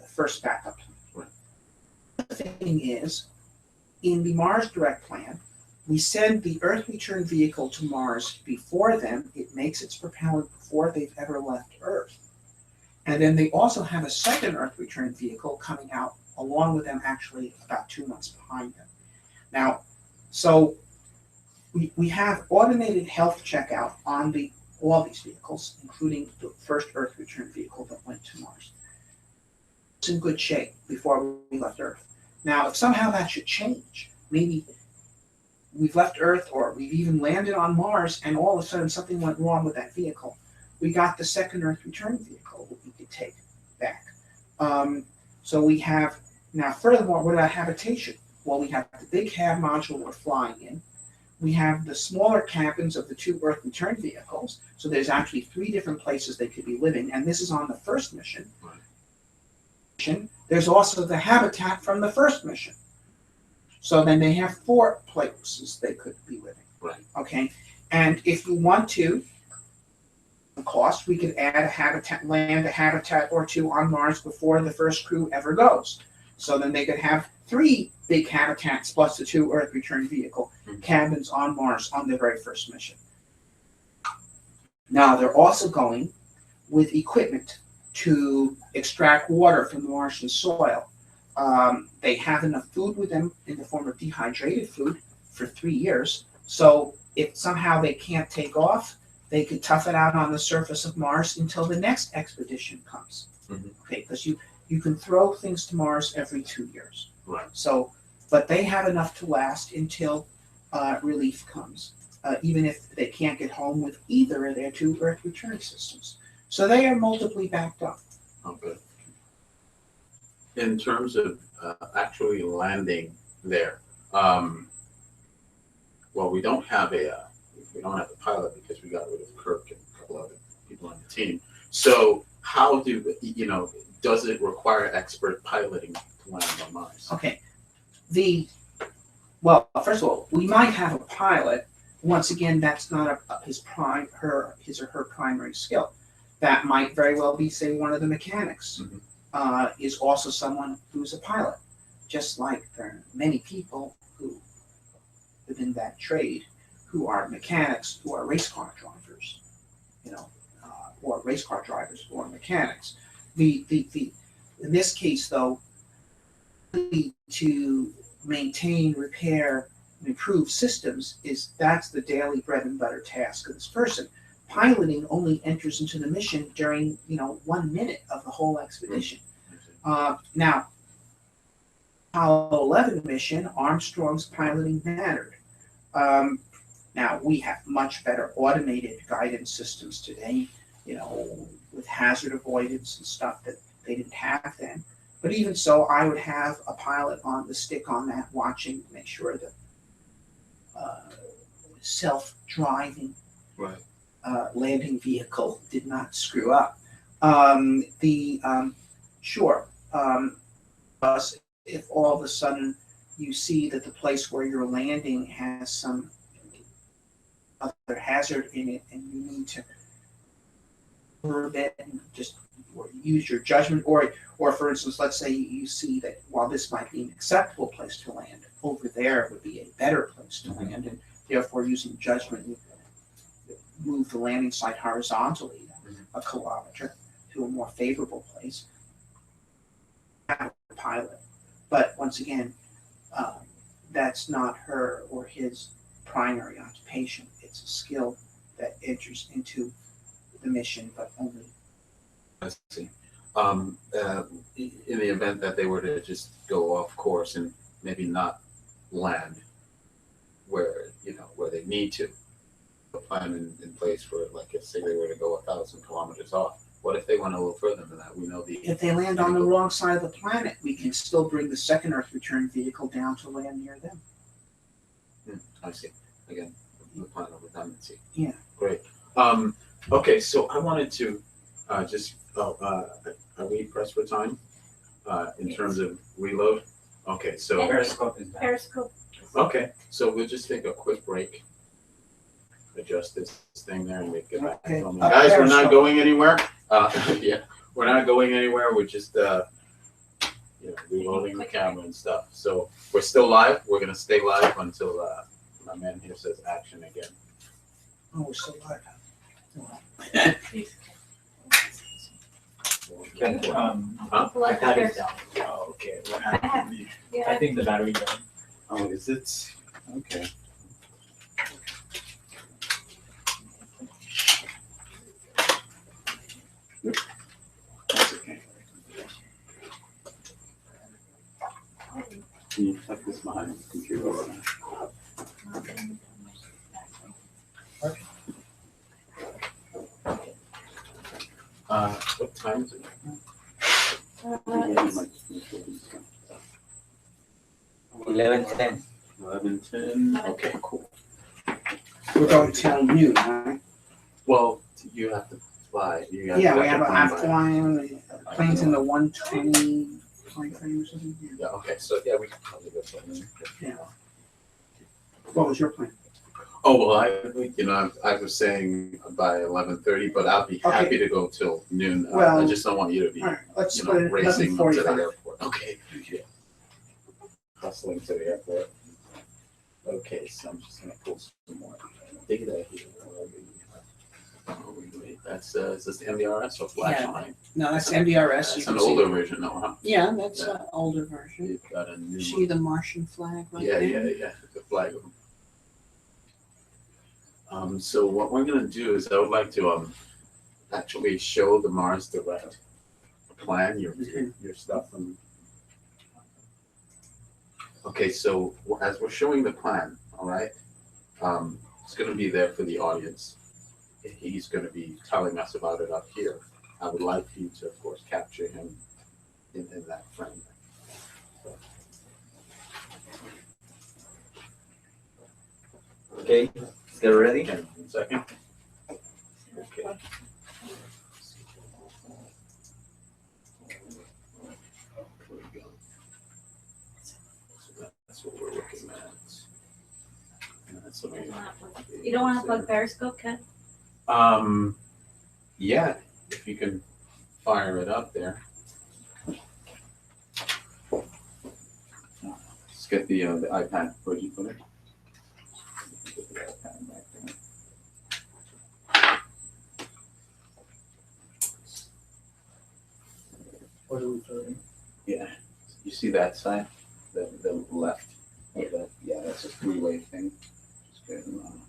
first backup plan. Right. The thing is, in the Mars Direct plan, we send the Earth return vehicle to Mars before then. It makes its propellant before they've ever left Earth. And then they also have a second Earth return vehicle coming out along with them, actually about 2 months behind them. Now, so we have automated health checkout on all these vehicles, including the first Earth return vehicle that went to Mars. It's in good shape before we left Earth. Now, if somehow that should change, maybe we've left Earth or we've even landed on Mars and all of a sudden something went wrong with that vehicle, we got the second Earth return vehicle that we could take back. So we have, now furthermore, what about habitation? Well, we have the big cab module we're flying in. We have the smaller cabins of the 2 Earth return vehicles. So there's actually 3 different places they could be living. And this is on the first mission. Right. There's also the habitat from the first mission. So then they have 4 places they could be living. Right. Okay. And if you want to, the cost, we could add a habitat, land a habitat or 2 on Mars before the first crew ever goes. So then they could have 3 big habitats plus the 2 Earth return vehicle cabins on Mars on their very first mission. Now they're also going with equipment to extract water from the Martian soil. They have enough food with them in the form of dehydrated food for 3 years. So if somehow they can't take off, they could tough it out on the surface of Mars until the next expedition comes. Mm-hmm. Okay, because you can throw things to Mars every 2 years. Right. So, but they have enough to last until relief comes, even if they can't get home with either of their 2 Earth return systems. So they are multiply backed up. Okay. In terms of actually landing there, well, we don't have a pilot because we got rid of Kirk and a couple other people on the team. So how does it require expert piloting to land on Mars? Okay. Well, first of all, we might have a pilot. Once again, that's not his or her primary skill. That might very well be, say, one of the mechanics. Mm-hmm. Is also someone who's a pilot. Just like there are many people who within that trade who are mechanics, who are race car drivers, or race car drivers who are mechanics. In this case, though, to maintain, repair, and improve systems that's the daily bread and butter task of this person. Piloting only enters into the mission during 1 minute of the whole expedition. Now, Apollo 11 mission, Armstrong's piloting mattered. Now we have much better automated guidance systems today, with hazard avoidance and stuff that they didn't have then. But even so, I would have a pilot on the stick on that, watching to make sure that self-driving landing vehicle did not screw up. If all of a sudden you see that the place where you're landing has some other hazard in it and you need to curb it and just or use your judgment, or for instance, let's say you see that while this might be an acceptable place to land, over there would be a better place to land, and therefore using judgment, you move the landing site horizontally a kilometer to a more favorable place. Pilot, but once again, that's not her or his primary occupation. It's a skill that enters into the mission, but only. I see. In the event that they were to just go off course and maybe not land where they need to, a plan in place for, like, if say they were to go 1,000 kilometers off. What if they went a little further than that? We know If they land on the wrong side of the planet, we can still bring the second Earth return vehicle down to land near them. I see. Again, the plan of redundancy. Yeah. Great. Okay, so I wanted to are we pressed for time in terms of reload? Okay, so Periscope is back. Periscope. okay, so we'll just take a quick break. Adjust this thing there and make it back. Okay. Guys, we're not Periscope. going anywhere. Yeah, we're not going anywhere. We're just reloading the camera and stuff. So we're still live. We're gonna stay live until my man here says action again. Oh, we're still live. My battery's down. Oh, okay. What happened? I Yeah. think the battery died. Oh, is it? Okay. That's okay. Can you tuck this behind the computer over there? What time is it? Uh, 11:10. 11:10. Okay, cool. We're going till noon, right? Well, you have to fly. You Yeah, we to have a fly half by- flying, planes in the 120 flight frame or something. Yeah. Yeah. Okay. So yeah, we can probably go till noon. Yeah. What was your plan? Oh well, I was saying by 11:30, but I'll be Okay. happy to go till noon. I Well, just don't want you to be, All right, let's you put know, it at racing up to the 11:45. airport. Okay. Yeah. Hustling to the airport. Okay, so I'm just gonna pull some more data here. Oh, wait, that's is this the MDRS or flash Yeah. line? No, that's MDRS. That's an older version, though, huh? Yeah, that's an older version. You've got a new See one. the Martian flag right Yeah, there? yeah. The flag. So what we're gonna do is I would like to actually show the Mars Direct plan, your stuff. Okay, so as we're showing the plan, all right, it's gonna be there for the audience. He's gonna be telling us about it up here. I would like you to, of course, capture him in that frame. Okay, let's get ready. Okay, 1 second. Okay. There we go. So that's what we're looking at. And that's what You don't want to plug Periscope, Ken? Yeah, if you can fire it up there. Let's get the iPad. Where'd you put it? Get the iPad back there. What are we doing? Yeah, you see that side, the left of that? Yeah, that's a three-way thing. Just get them on.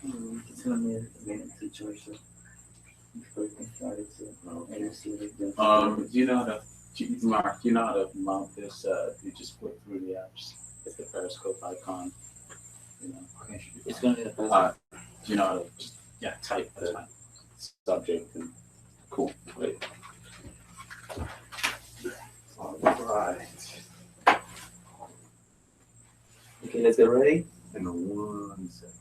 It's gonna be a minute situation. Before we can start it, so Okay. see what it does. Do you know how to, Mark, do you know how to mount this? You just flip through the apps, hit the Periscope icon. You know, Okay. It's gonna be the first. do you know how to just type the subject and cool, great. All right. Okay, let's get ready. Hang on 1 second.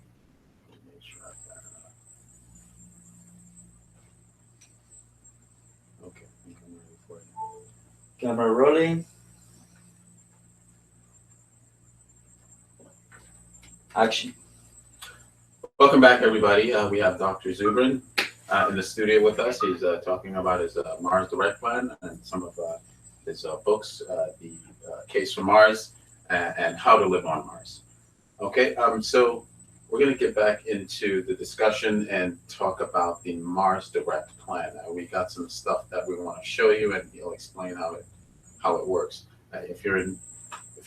Make sure I got it up. Okay, I think I'm ready for it. Camera rolling. Action. Welcome back, everybody. We have Dr. Zubrin in the studio with us. He's talking about his Mars Direct Plan and some of his books, The Case for Mars and How to Live on Mars. Okay, so we're going to get back into the discussion and talk about the Mars Direct Plan. We got some stuff that we want to show you, and he'll explain how it works. If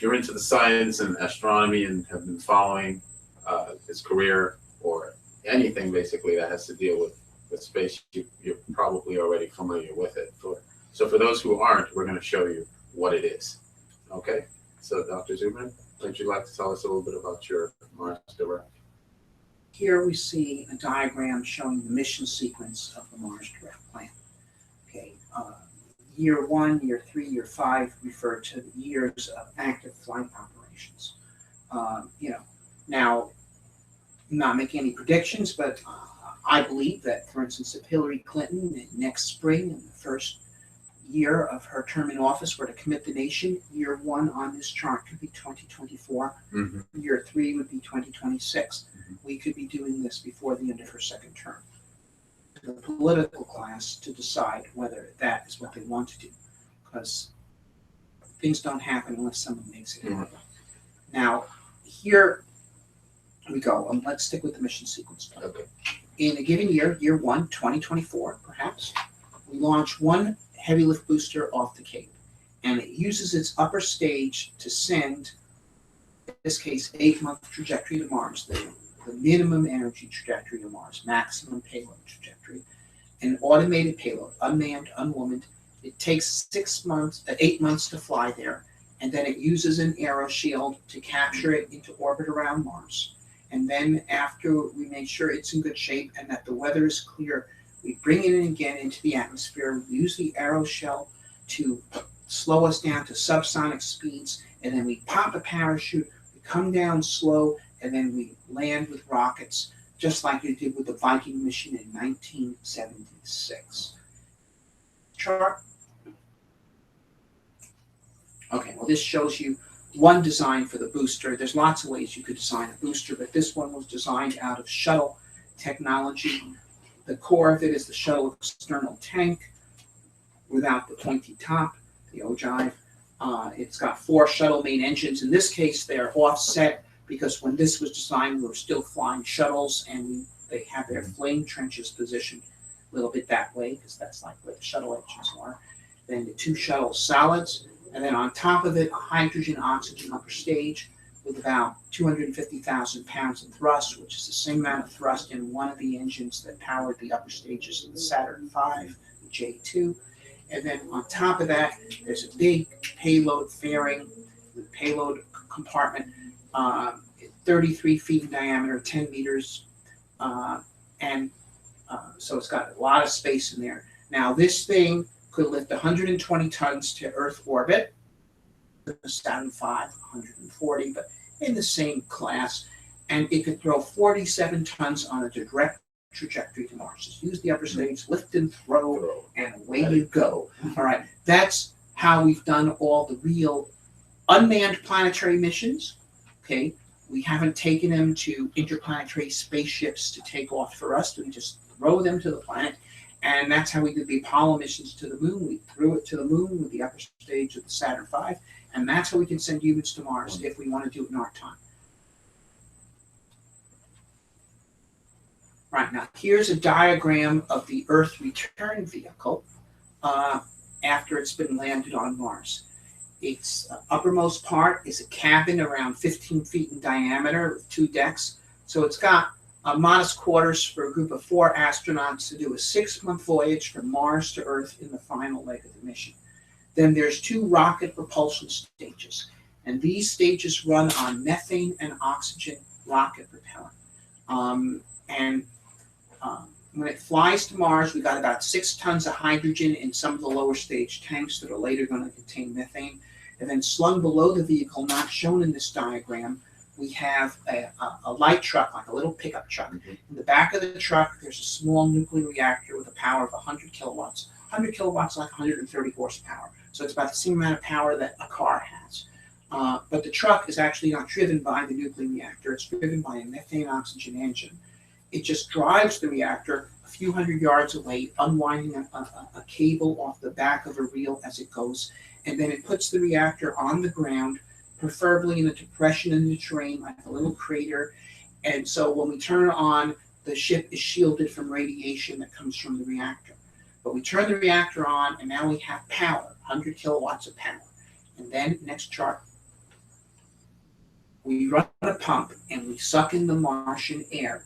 you're into the science and astronomy and have been following his career or anything basically that has to deal with space, you're probably already familiar with it. So for those who aren't, we're going to show you what it is. Okay, so Dr. Zubrin, would you like to tell us a little bit about your Mars Direct? Here we see a diagram showing the mission sequence of the Mars Direct Plan. Okay, year 1, year 3, year 5 refer to the years of active flight operations. Now, I'm not making any predictions, but I believe that, for instance, if Hillary Clinton next spring, in the first year of her term in office, were to commit the nation, year 1 on this chart could be 2024, year 3 would be 2026. We could be doing this before the end of her second term. The political class to decide whether that is what they want to do, because things don't happen unless someone makes it happen. Now, here we go. Let's stick with the mission sequence. Okay. In a given year, year 1, 2024, perhaps, we launch one heavy lift booster off the Cape, and it uses its upper stage to send, in this case, 8-month trajectory to Mars, the minimum energy trajectory to Mars, maximum payload trajectory, an automated payload, unmanned, unwomaned. It takes 8 months to fly there, and then it uses an aeroshield to capture it into orbit around Mars. And then after we make sure it's in good shape and that the weather is clear, we bring it in again into the atmosphere. We use the aeroshell to slow us down to subsonic speeds, and then we pop a parachute, we come down slow, and then we land with rockets, just like we did with the Viking mission in 1976. Chart. Okay, well, this shows you one design for the booster. There's lots of ways you could design a booster, but this one was designed out of shuttle technology. The core of it is the shuttle external tank without the pointy top, the ogive. It's got 4 shuttle main engines. In this case, they're offset because when this was designed, we were still flying shuttles, and they have their flame trenches positioned a little bit that way because that's like where the shuttle engines are. Then the 2 shuttle solids, and then on top of it, a hydrogen-oxygen upper stage with about 250,000 pounds of thrust, which is the same amount of thrust in one of the engines that powered the upper stages of the Saturn V, the J2. And then on top of that, there's a big payload fairing, the payload compartment, 33 feet in diameter, 10 meters, so it's got a lot of space in there. Now, this thing could lift 120 tons to Earth orbit. The Saturn V, 140, but in the same class. And it could throw 47 tons on a direct trajectory to Mars. Just use the upper stage, lift and throw, and away you go. All right, that's how we've done all the real unmanned planetary missions. Okay, we haven't taken them to interplanetary spaceships to take off for us. We just throw them to the planet. And that's how we did the Apollo missions to the moon. We threw it to the moon with the upper stage of the Saturn V. And that's how we can send humans to Mars if we want to do it in our time. Right, now here's a diagram of the Earth return vehicle after it's been landed on Mars. Its uppermost part is a cabin around 15 feet in diameter with 2 decks. So it's got modest quarters for a group of 4 astronauts to do a 6-month voyage from Mars to Earth in the final leg of the mission. Then there's 2 rocket propulsion stages, and these stages run on methane and oxygen rocket propellant. When it flies to Mars, we got about 6 tons of hydrogen in some of the lower stage tanks that are later going to contain methane. And then slung below the vehicle, not shown in this diagram, we have a light truck, like a little pickup truck. In the back of the truck, there's a small nuclear reactor with a power of 100 kilowatts. 100 kilowatts is like 130 horsepower. So it's about the same amount of power that a car has. But the truck is actually not driven by the nuclear reactor. It's driven by a methane oxygen engine. It just drives the reactor a few hundred yards away, unwinding a cable off the back of a reel as it goes, and then it puts the reactor on the ground, preferably in a depression in the terrain, like a little crater. And so when we turn it on, the ship is shielded from radiation that comes from the reactor. But we turn the reactor on, and now we have power, 100 kilowatts of power. And then, next chart, we run a pump, and we suck in the Martian air,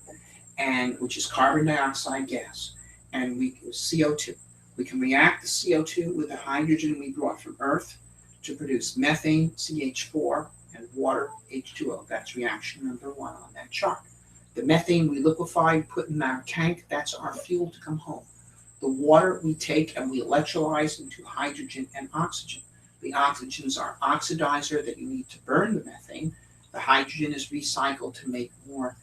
and which is carbon dioxide gas, and CO2. We can react the CO2 with the hydrogen we brought from Earth to produce methane, CH4, and water, H2O. That's reaction number 1 on that chart. The methane we liquefy, put in our tank, that's our fuel to come home. The water we take and we electrolyze into hydrogen and oxygen. The oxygen is our oxidizer that you need to burn the methane. The hydrogen is recycled to make more.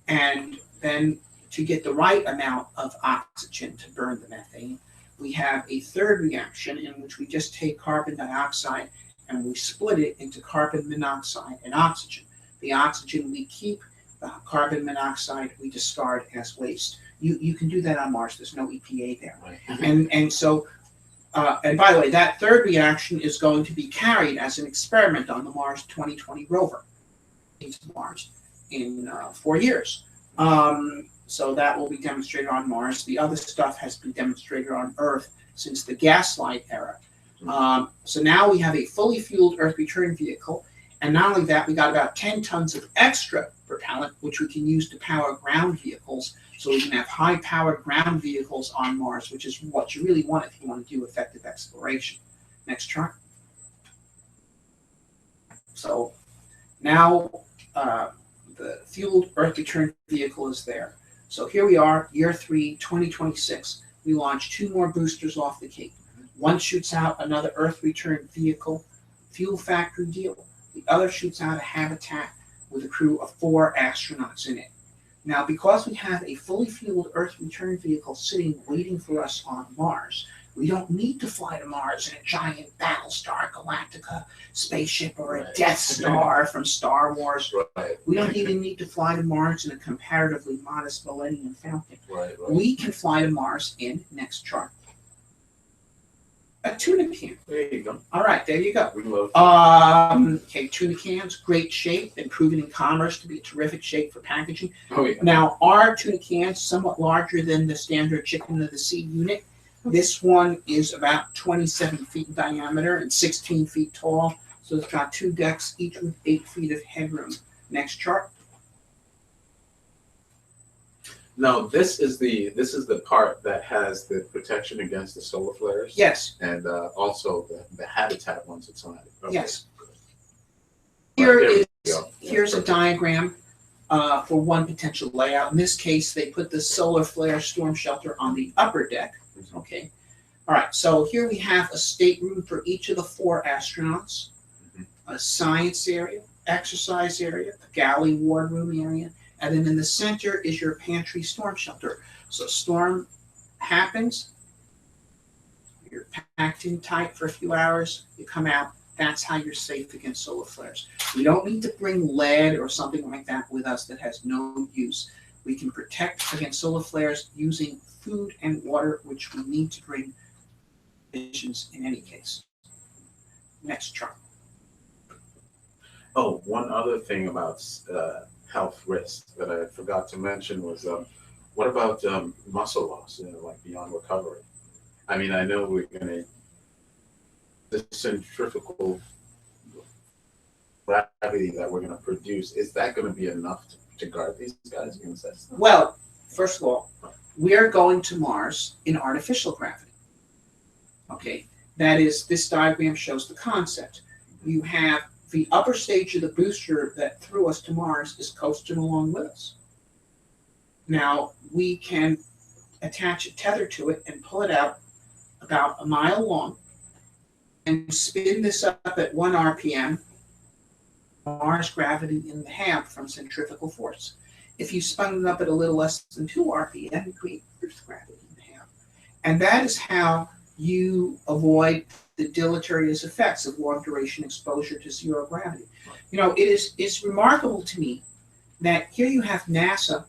And then to get the right amount of oxygen to burn the methane, we have a third reaction in which we just take carbon dioxide and we split it into carbon monoxide and oxygen. The oxygen we keep, the carbon monoxide we discard as waste. You can do that on Mars. There's no EPA there. And so, and by the way, that third reaction is going to be carried as an experiment on the Mars 2020 rover into Mars in 4 years. So that will be demonstrated on Mars. The other stuff has been demonstrated on Earth since the gaslight era. So now we have a fully fueled Earth return vehicle. And not only that, we got about 10 tons of extra propellant, which we can use to power ground vehicles. So we can have high-powered ground vehicles on Mars, which is what you really want if you want to do effective exploration. Next chart. So now the fueled Earth return vehicle is there. So here we are, year 3, 2026. We launched 2 more boosters off the Cape. One shoots out another Earth return vehicle fuel factory deal. The other shoots out a habitat with a crew of 4 astronauts in it. Now, because we have a fully fueled Earth return vehicle sitting waiting for us on Mars, we don't need to fly to Mars in a giant Battlestar Galactica spaceship or a Death Star from Star Wars. We don't even need to fly to Mars in a comparatively modest Millennium Falcon. We can fly to Mars in, next chart, a tuna can. There you go. All right, there you go. We love Okay, tuna cans, great shape, and proven in commerce to be a terrific shape for packaging. Oh, yeah. Now, our tuna cans somewhat larger than the standard chicken of the sea unit. This one is about 27 feet in diameter and 16 feet tall. So it's got 2 decks, each with 8 feet of headroom. Next chart. Now, this is the part that has the protection against the solar flares. Yes. And also the habitat once it's on it. Okay. Yes. Right, Here's a diagram for one potential layout. In this case, they put the solar flare storm shelter on the upper deck. Okay. All right. So here we have a stateroom for each of the 4 astronauts, a science area, exercise area, a galley wardroom area, and then in the center is your pantry storm shelter. So storm happens, you're packed in tight for a few hours, you come out. That's how you're safe against solar flares. We don't need to bring lead or something like that with us that has no use. We can protect against solar flares using food and water, which we need to bring missions in any case. Next chart. Oh, one other thing about health risks that I forgot to mention was what about muscle loss, like beyond recovery? I mean, I know we're going to, the centrifugal gravity that we're going to produce, is that going to be enough to guard these guys against that stuff? Well, first of all, we are going to Mars in artificial gravity. Okay, that is, this diagram shows the concept. You have the upper stage of the booster that threw us to Mars is coasting along with us. Now, we can attach a tether to it and pull it out about a mile long and spin this up at 1 RPM, Mars gravity in the half from centrifugal force. If you spun it up at a little less than 2 RPM, you create Earth gravity in the half. And that is how you avoid the deleterious effects of long duration exposure to zero gravity. You know, it's remarkable to me that here you have NASA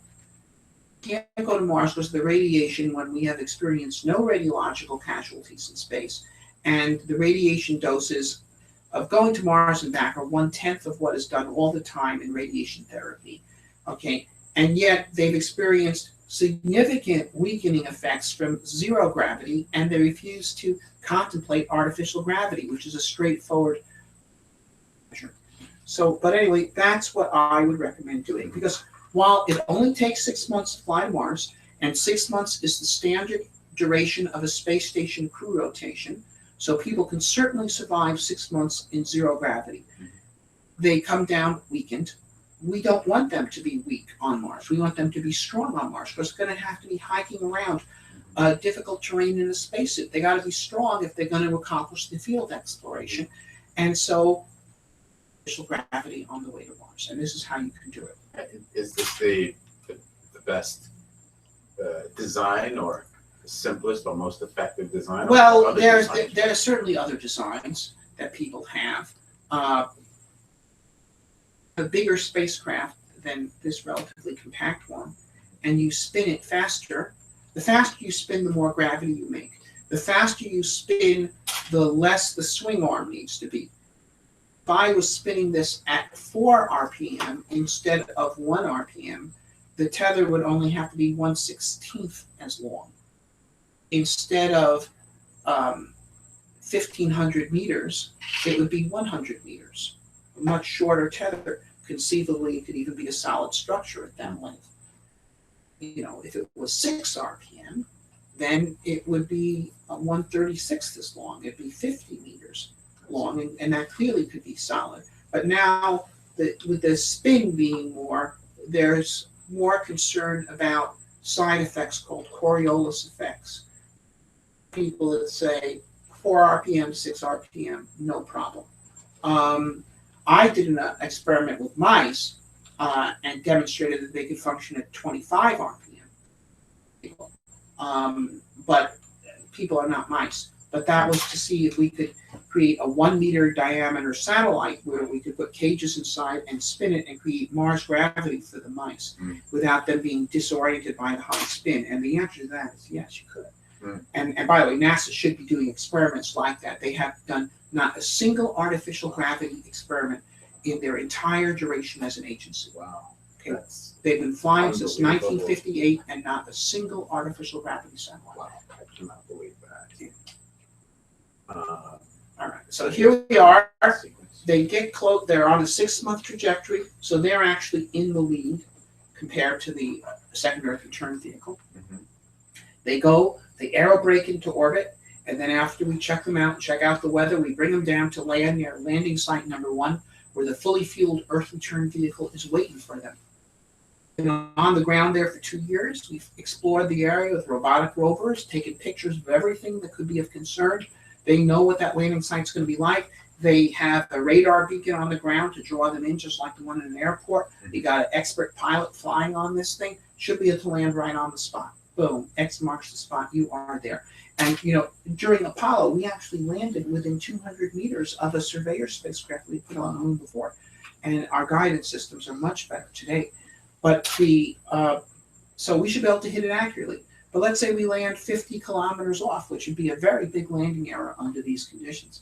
can't go to Mars because of the radiation when we have experienced no radiological casualties in space, and the radiation doses of going to Mars and back are 1/10 of what is done all the time in radiation therapy. Okay, and yet they've experienced significant weakening effects from zero gravity, and they refuse to contemplate artificial gravity, which is a straightforward measure. So, but anyway, that's what I would recommend doing, because while it only takes 6 months to fly to Mars, and 6 months is the standard duration of a space station crew rotation, so people can certainly survive 6 months in zero gravity. They come down weakened. We don't want them to be weak on Mars. We want them to be strong on Mars, because they're going to have to be hiking around difficult terrain in a spacesuit. They got to be strong if they're going to accomplish the field exploration. And so, artificial gravity on the way to Mars, and this is how you can do it. Is this the best design, or the simplest or most effective design? Well, there are certainly other designs that people have. A bigger spacecraft than this relatively compact one, and you spin it faster. The faster you spin, the more gravity you make. The faster you spin, the less the swing arm needs to be. If I was spinning this at 4 RPM instead of 1 RPM, the tether would only have to be 1/16 as long. Instead of 1,500 meters, it would be 100 meters. A much shorter tether. Conceivably, it could even be a solid structure at that length. You know, if it was 6 RPM, then it would be 1/36 as long. It'd be 50 meters long, and that clearly could be solid. But now, with the spin being more, there's more concern about side effects called Coriolis effects. People that say 4 RPM, 6 RPM, no problem. I did an experiment with mice and demonstrated that they could function at 25 RPM. But people are not mice. But that was to see if we could create a 1-meter diameter satellite where we could put cages inside and spin it and create Mars gravity for the mice without them being disoriented by the high spin. And the answer to that is yes, you could. And by the way, NASA should be doing experiments like that. They have done not a single artificial gravity experiment in their entire duration as an agency. Wow. Okay. They've been flying since 1958 and not a single artificial gravity satellite. Wow, I cannot believe that. All right, so here we are. They get close. They're on a 6-month trajectory, so they're actually in the lead compared to the second Earth return vehicle. They go, they aerobrake into orbit, and then after we check them out, check out the weather, we bring them down to land near landing site number 1, where the fully fueled Earth return vehicle is waiting for them. Been on the ground there for 2 years. We've explored the area with robotic rovers, taken pictures of everything that could be of concern. They know what that landing site's going to be like. They have a radar beacon on the ground to draw them in, just like the one in an airport. They got an expert pilot flying on this thing. Should be able to land right on the spot. Boom, X marks the spot. You are there. And, you know, during Apollo, we actually landed within 200 meters of a surveyor spacecraft we put on the moon before. And our guidance systems are much better today. But so we should be able to hit it accurately. But let's say we land 50 kilometers off, which would be a very big landing error under these conditions.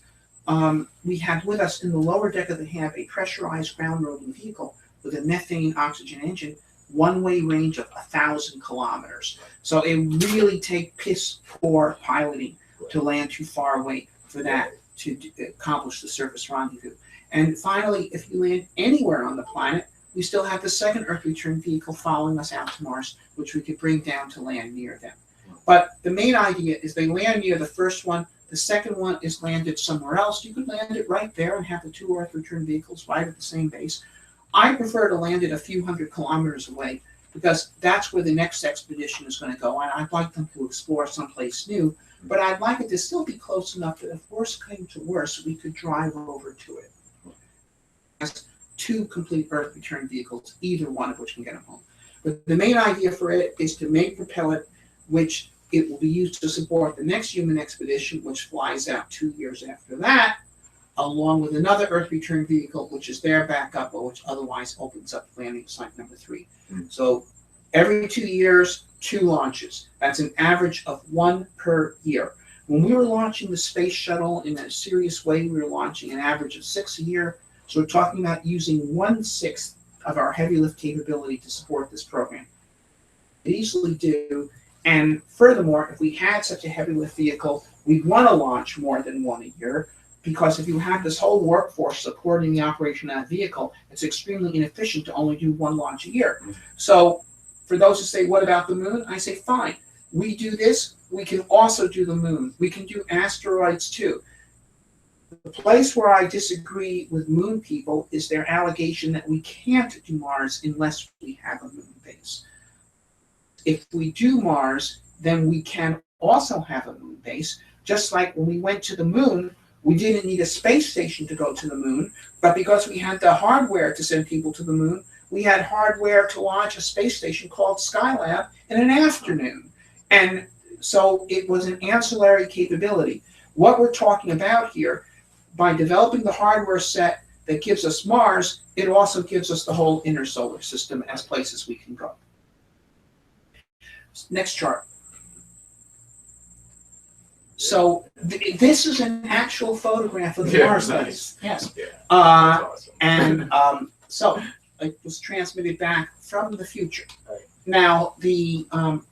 We have with us in the lower deck of the Hab a pressurized ground roving vehicle with a methane oxygen engine, one-way range of 1,000 kilometers. So it really take piss poor piloting to land too far away for that to accomplish the surface rendezvous. And finally, if you land anywhere on the planet, we still have the second Earth return vehicle following us out to Mars, which we could bring down to land near them. But the main idea is they land near the first one. The second one is landed somewhere else. You could land it right there and have the 2 Earth return vehicles right at the same base. I prefer to land it a few hundred kilometers away because that's where the next expedition is going to go. And I'd like them to explore someplace new, but I'd like it to still be close enough that if worse came to worse, we could drive over to it. That's 2 complete Earth return vehicles, either one of which can get them home. But the main idea for it is to make propellant which It will be used to support the next human expedition, which flies out 2 years after that, along with another Earth return vehicle, which is their backup, but which otherwise opens up landing site number 3. So every 2 years, 2 launches. That's an average of 1 per year. When we were launching the space shuttle in a serious way, we were launching an average of 6 a year. So we're talking about using 1/6 of our heavy lift capability to support this program. We easily do. And furthermore, if we had such a heavy lift vehicle, we'd want to launch more than 1 a year, because if you have this whole workforce supporting the operation of that vehicle, it's extremely inefficient to only do 1 launch a year. So for those who say, what about the moon? I say, fine. We do this. We can also do the moon. We can do asteroids too. The place where I disagree with moon people is their allegation that we can't do Mars unless we have a moon base. If we do Mars, then we can also have a moon base. Just like when we went to the moon, we didn't need a space station to go to the moon, but because we had the hardware to send people to the moon, we had hardware to launch a space station called Skylab in an afternoon. And so it was an ancillary capability. What we're talking about here, by developing the hardware set that gives us Mars, it also gives us the whole inner solar system as places we can go. Next chart. So this is an actual photograph of the Mars base. Yes. Yeah, Awesome. that's awesome. So it was transmitted back from the future. Right. Now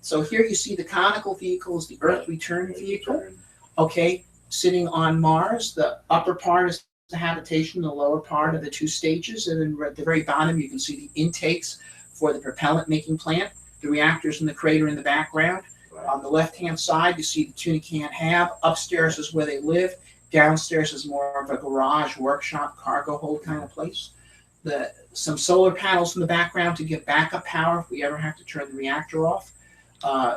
so here you see the conical vehicle is the Earth return vehicle. Okay, sitting on Mars. The upper part is the habitation, the lower part of the 2 stages, and then at the very bottom you can see the intakes for the propellant making plant, the reactors in the crater in the background. On the left-hand side, you see the tuna can hab. Upstairs is where they live. Downstairs is more of a garage, workshop, cargo hold kind of place. Some solar panels in the background to give backup power if we ever have to turn the reactor off.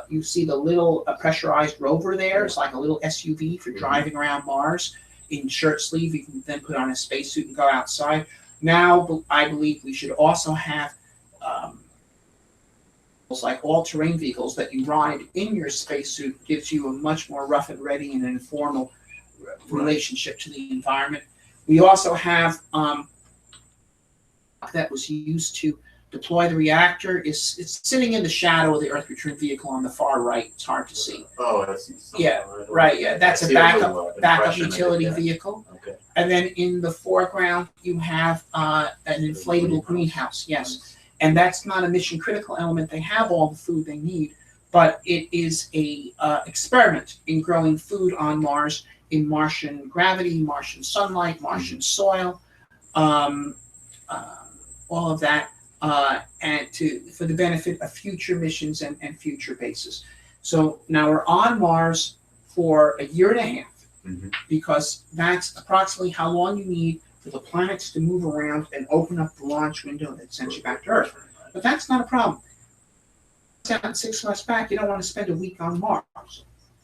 You see the little pressurized rover there. It's like a little SUV for driving around Mars. In shirt sleeve, you can then put on a spacesuit and go outside. Now, I believe we should also have like all-terrain vehicles that you ride in your spacesuit. Gives you a much more rough and ready and informal relationship to the environment. We also have that was used to deploy the reactor. It's sitting in the shadow of the Earth return vehicle on the far right. It's hard to see. Oh, I see. Yeah, right. Yeah, that's a backup utility vehicle. Okay. And then in the foreground, you have an inflatable greenhouse. Yes. And that's not a mission critical element. They have all the food they need, but it is a experiment in growing food on Mars in Martian gravity, Martian sunlight, Martian soil, all of that, and for the benefit of future missions and future bases. So now we're on Mars for 1.5 years, because that's approximately how long you need for the planets to move around and open up the launch window that sends you back to Earth. But that's not a problem. 6 months back, you don't want to spend a week on Mars.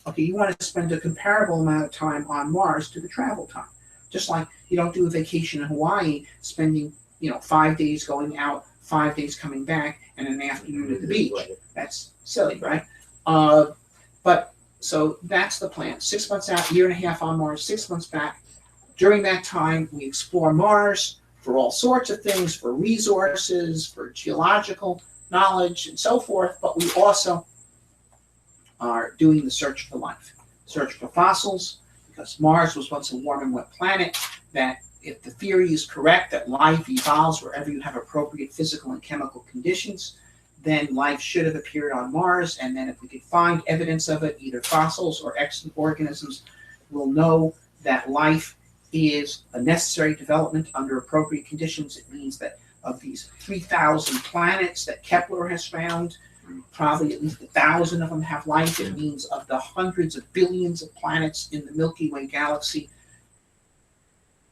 Okay, you want to spend a comparable amount of time on Mars to the travel time. Just like you don't do a vacation in Hawaii, spending 5 days going out, 5 days coming back, and an afternoon at the beach. That's silly, right? But so that's the plan. 6 months out, 1.5 years on Mars, 6 months back. During that time, we explore Mars for all sorts of things, for resources, for geological knowledge, and so forth. But we also are doing the search for life, search for fossils, because Mars was once a warm and wet planet, that if the theory is correct that life evolves wherever you have appropriate physical and chemical conditions, then life should have appeared on Mars. And then if we could find evidence of it, either fossils or extant organisms, we'll know that life is a necessary development under appropriate conditions. It means that of these 3,000 planets that Kepler has found, probably at least 1,000 of them have life. It means of the hundreds of billions of planets in the Milky Way galaxy,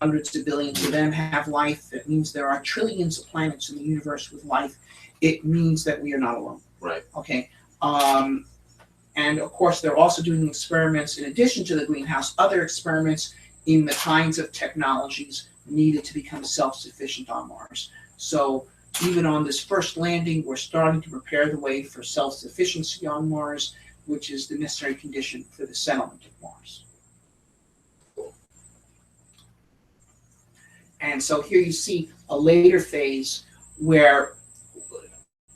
hundreds of billions of them have life. It means there are trillions of planets in the universe with life. It means that we are not alone. Right. Okay. And of course, they're also doing experiments in addition to the greenhouse, other experiments in the kinds of technologies needed to become self-sufficient on Mars. So even on this first landing, we're starting to prepare the way for self-sufficiency on Mars. which is the necessary condition for the settlement of Mars. And so here you see a later phase where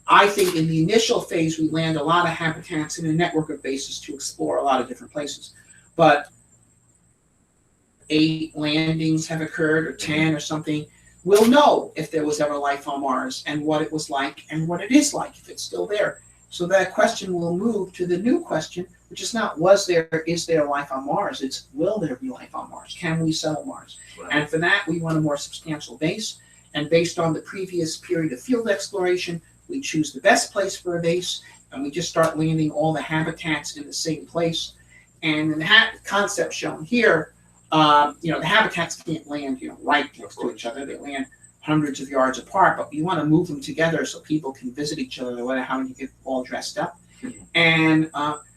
I think in the initial phase we land a lot of habitats in a network of bases to explore a lot of different places. But 8 landings have occurred, or 10 or something, we'll know if there was ever life on Mars and what it was like and what it is like if it's still there. So that question will move to the new question, which is not is there life on Mars? It's will there be life on Mars? Can we settle Mars? Right. And for that, we want a more substantial base. And based on the previous period of field exploration, we choose the best place for a base, and we just start landing all the habitats in the same place. And in the concept shown here, the habitats can't land, right next to each other. They land hundreds of yards apart, but you want to move them together so people can visit each other, no matter how you get all dressed up. And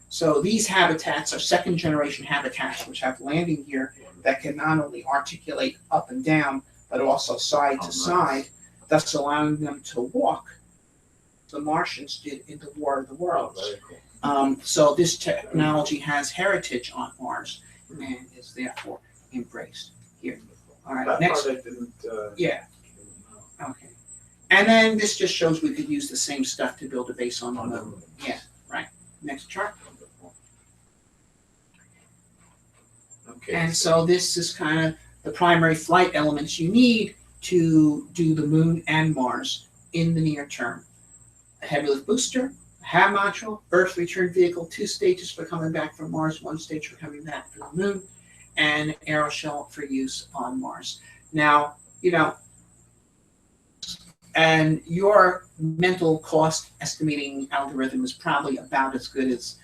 so these habitats are second generation habitats, which have landing gear that can not only articulate up and down, but also side to side, thus allowing them to walk. The Martians did in the War of the Worlds. So this technology has heritage on Mars and is therefore embraced here. All right, next. Yeah. Okay. And then this just shows we could use the same stuff to build a base on the moon. Yeah, right. Next chart. Okay. And so this is kind of the primary flight elements you need to do the moon and Mars in the near term. A heavy lift booster, a HAB module, Earth return vehicle, 2 stages for coming back from Mars, 1 stage for coming back from the moon, and an aeroshell for use on Mars. Now, and your mental cost estimating algorithm is probably about as good as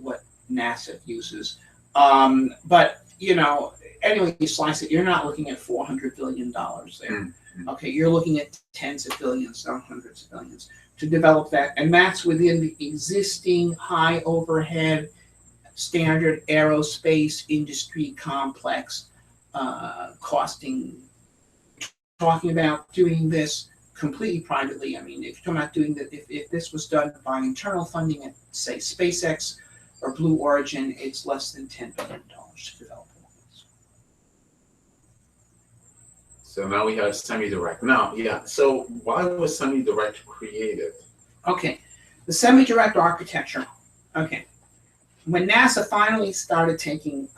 what NASA uses. But, anyway, you slice it, you're not looking at $400 billion there. Okay, you're looking at tens of billions, not hundreds of billions, to develop that. And that's within the existing high overhead standard aerospace industry complex costing. Talking about doing this completely privately. I mean, if you're talking about doing that, if this was done by internal funding at, say, SpaceX or Blue Origin, it's less than $10 billion to develop all this. So now we have semi-direct. Now, so why was semi-direct created? Okay, the semi-direct architecture. Okay, when NASA finally started taking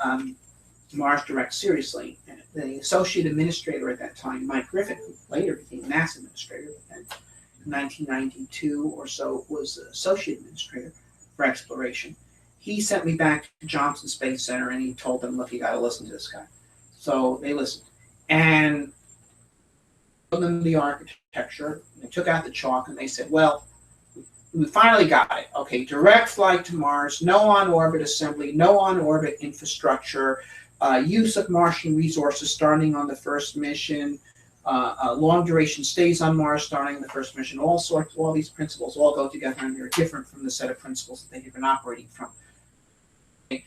Mars Direct seriously, the associate administrator at that time, Mike Griffin, who later became NASA administrator, but then in 1992 or so was the associate administrator for exploration. He sent me back to Johnson Space Center and he told them, look, you got to listen to this guy. So they listened. And showed them the architecture. They took out the chalk and they said, well, we finally got it. Okay, direct flight to Mars, no on-orbit assembly, no on-orbit infrastructure, use of Martian resources starting on the first mission, long duration stays on Mars starting on the first mission, all these principles all go together and they're different from the set of principles that they've been operating from. Okay.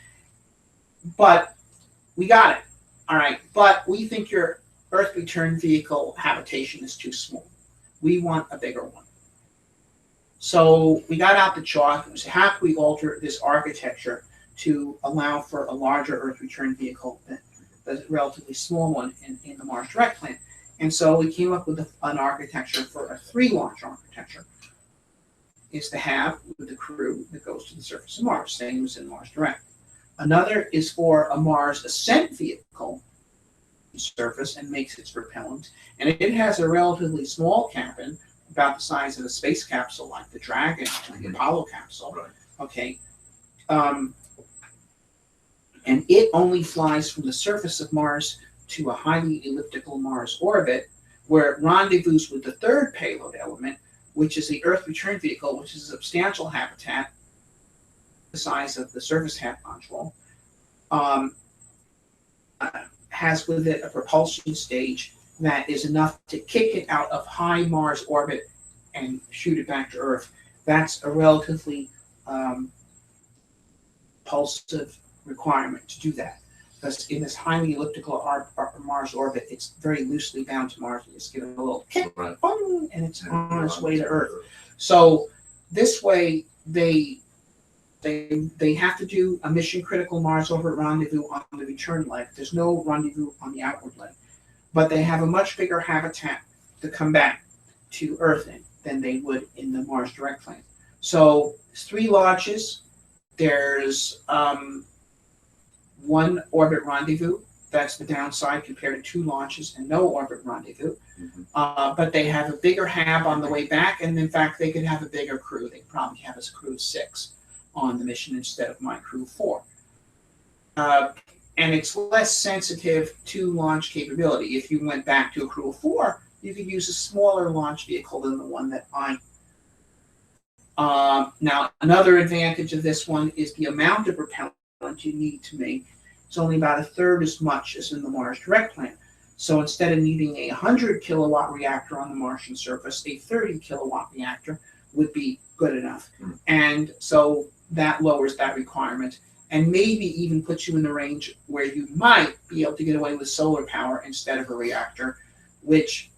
But we got it. All right, but we think your Earth return vehicle habitation is too small. We want a bigger one. So we got out the chalk and we said, how can we alter this architecture to allow for a larger Earth return vehicle than the relatively small one in the Mars Direct plan? And so we came up with an architecture for a 3-launch architecture. Is to have with the crew that goes to the surface of Mars, same as in Mars Direct. Another is for a Mars ascent vehicle surface and makes its propellant. And it has a relatively small cabin, about the size of a space capsule like the Dragon or the Apollo capsule. Right. Okay. And it only flies from the surface of Mars to a highly elliptical Mars orbit, where it rendezvous with the third payload element, which is the Earth return vehicle, which is a substantial habitat, the size of the surface HAB module, has with it a propulsion stage that is enough to kick it out of high Mars orbit and shoot it back to Earth. That's a relatively propulsive requirement to do that. Because in this highly elliptical Mars orbit, it's very loosely bound to Mars. You just give it a little kick, Right. And it's on its way to Earth. So this way, they They have to do a mission critical Mars orbit rendezvous on the return leg. There's no rendezvous on the outward leg, but they have a much bigger habitat to come back to Earth in than they would in the Mars direct plane. So there's 3 launches. There's one orbit rendezvous. That's the downside compared to 2 launches and no orbit rendezvous. But they have a bigger hab on the way back, and in fact, they could have a bigger crew. They probably have a crew of 6 on the mission instead of my crew of 4. And it's less sensitive to launch capability. If you went back to a crew of 4, you could use a smaller launch vehicle than the one that I. Now, another advantage of this one is the amount of propellant you need to make. It's only about 1/3 as much as in the Mars direct plane. So instead of needing a 100 kilowatt reactor on the Martian surface, a 30 kilowatt reactor would be good enough. And so that lowers that requirement and maybe even puts you in the range where you might be able to get away with solar power instead of a reactor, which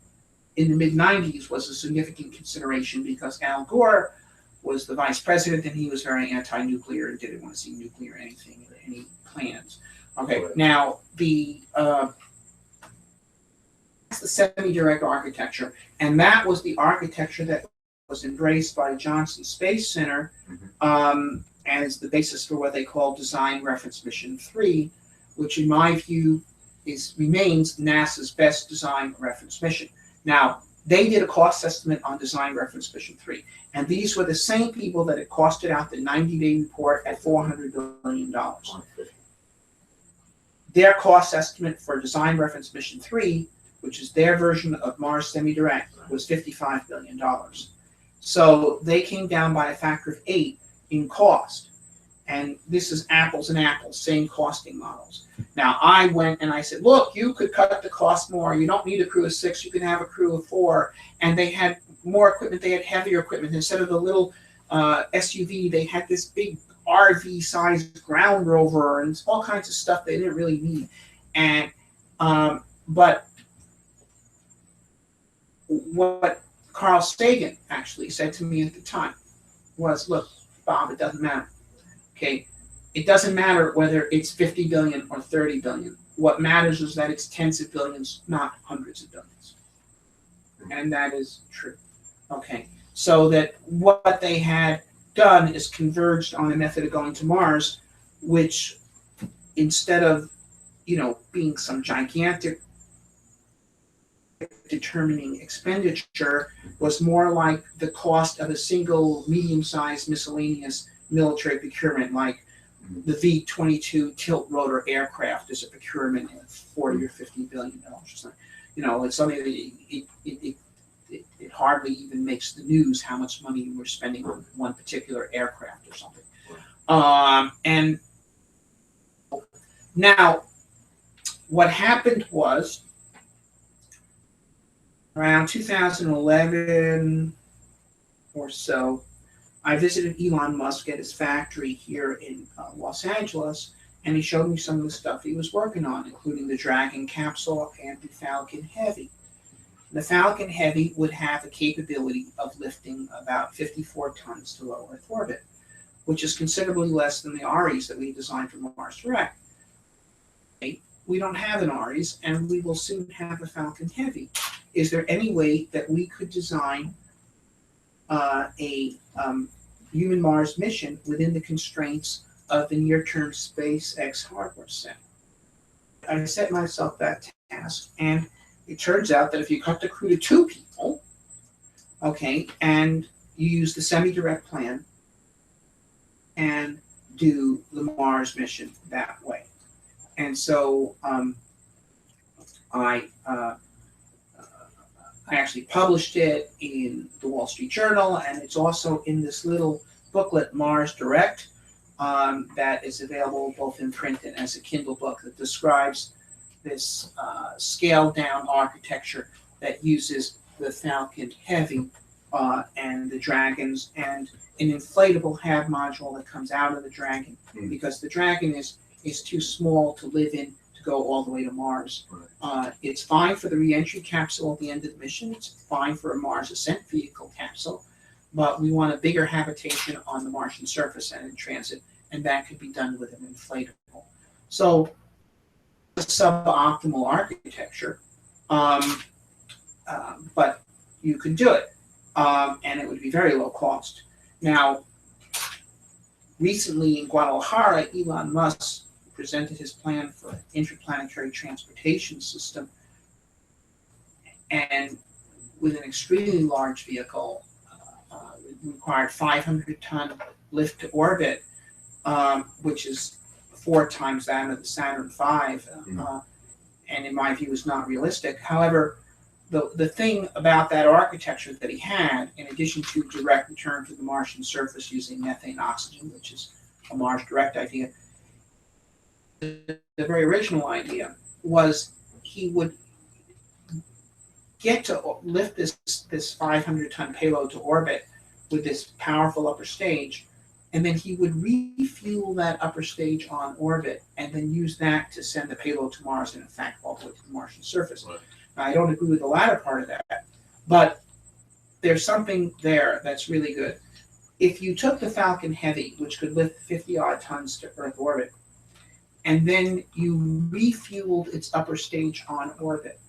in the mid-90s was a significant consideration because Al Gore was the vice president and he was very anti-nuclear and didn't want to see nuclear anything in any plans. Okay, now that's the semi-direct architecture, and that was the architecture that was embraced by Johnson Space Center as the basis for what they call Design Reference Mission 3, which in my view remains NASA's best design reference mission. Now, they did a cost estimate on Design Reference Mission 3, and these were the same people that had costed out the 90-day report at $400 billion. Their cost estimate for Design Reference Mission 3, which is their version of Mars Semi-Direct, was $55 billion. So they came down by a factor of 8 in cost. And this is apples and apples, same costing models. Now, I went and I said, look, you could cut the cost more. You don't need a crew of 6. You can have a crew of 4. And they had more equipment. They had heavier equipment. Instead of the little SUV, they had this big RV-sized ground rover and all kinds of stuff they didn't really need. And but what Carl Sagan actually said to me at the time was, look, Bob, it doesn't matter. Okay, it doesn't matter whether it's 50 billion or 30 billion. What matters is that it's tens of billions, not hundreds of billions. And that is true. Okay, so that what they had done is converged on a method of going to Mars, which instead of, being some gigantic determining expenditure, was more like the cost of a single medium-sized miscellaneous military procurement, like the V-22 tilt rotor aircraft is a procurement of $40 or $50 billion or something. It's something that it hardly even makes the news how much money we're spending on one particular aircraft or something. And now, what happened was, around 2011 or so, I visited Elon Musk at his factory here in Los Angeles, and he showed me some of the stuff he was working on, including the Dragon capsule and the Falcon Heavy. The Falcon Heavy would have a capability of lifting about 54 tons to low Earth orbit, which is considerably less than the Ares that we designed for Mars Direct. We don't have an Ares, and we will soon have a Falcon Heavy. Is there any way that we could design a human Mars mission within the constraints of the near-term SpaceX hardware set? I set myself that task, and it turns out that if you cut the crew to 2 people, okay, and you use the semi-direct plan and do the Mars mission that way. And so I actually published it in the Wall Street Journal, and it's also in this little booklet, Mars Direct, that is available both in print and as a Kindle book that describes this scaled-down architecture that uses the Falcon Heavy and the Dragons and an inflatable HAB module that comes out of the Dragon, because the Dragon is too small to live in to go all the way to Mars. It's fine for the re-entry capsule at the end of the mission. It's fine for a Mars ascent vehicle capsule. but we want a bigger habitation on the Martian surface and in transit, and that could be done with an inflatable. So, suboptimal architecture, but you could do it, and it would be very low cost. Now, recently in Guadalajara, Elon Musk presented his plan for an interplanetary transportation system, and with an extremely large vehicle, required 500-ton lift to orbit, which is 4 times that of the Saturn V, and in my view is not realistic. However, the thing about that architecture that he had, in addition to direct return to the Martian surface using methane oxygen, which is a Mars direct idea, the very original idea was he would get to lift this 500-ton payload to orbit with this powerful upper stage, and then he would refuel that upper stage on orbit and then use that to send the payload to Mars and in fact all the way to the Martian surface. Right. Now, I don't agree with the latter part of that, but there's something there that's really good. If you took the Falcon Heavy, which could lift 50-odd tons to Earth orbit, and then you refueled its upper stage on orbit,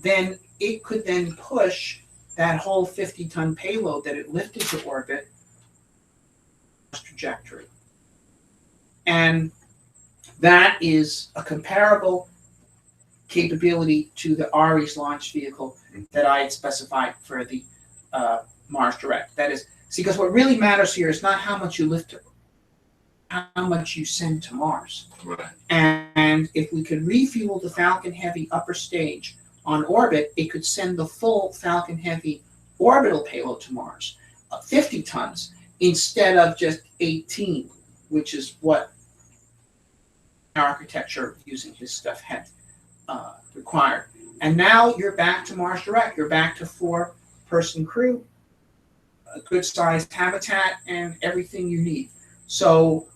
then it could then push that whole 50-ton payload that it lifted to orbit trajectory. And that is a comparable capability to the Ares launch vehicle that I had specified for the Mars Direct. That is, see, because what really matters here is not how much you lift to, how much you send to Mars. Right. And if we could refuel the Falcon Heavy upper stage on orbit, it could send the full Falcon Heavy orbital payload to Mars, 50 tons, instead of just 18, which is what architecture using his stuff had required. And now you're back to Mars Direct. You're back to 4-person crew, a good-sized habitat, and everything you need. So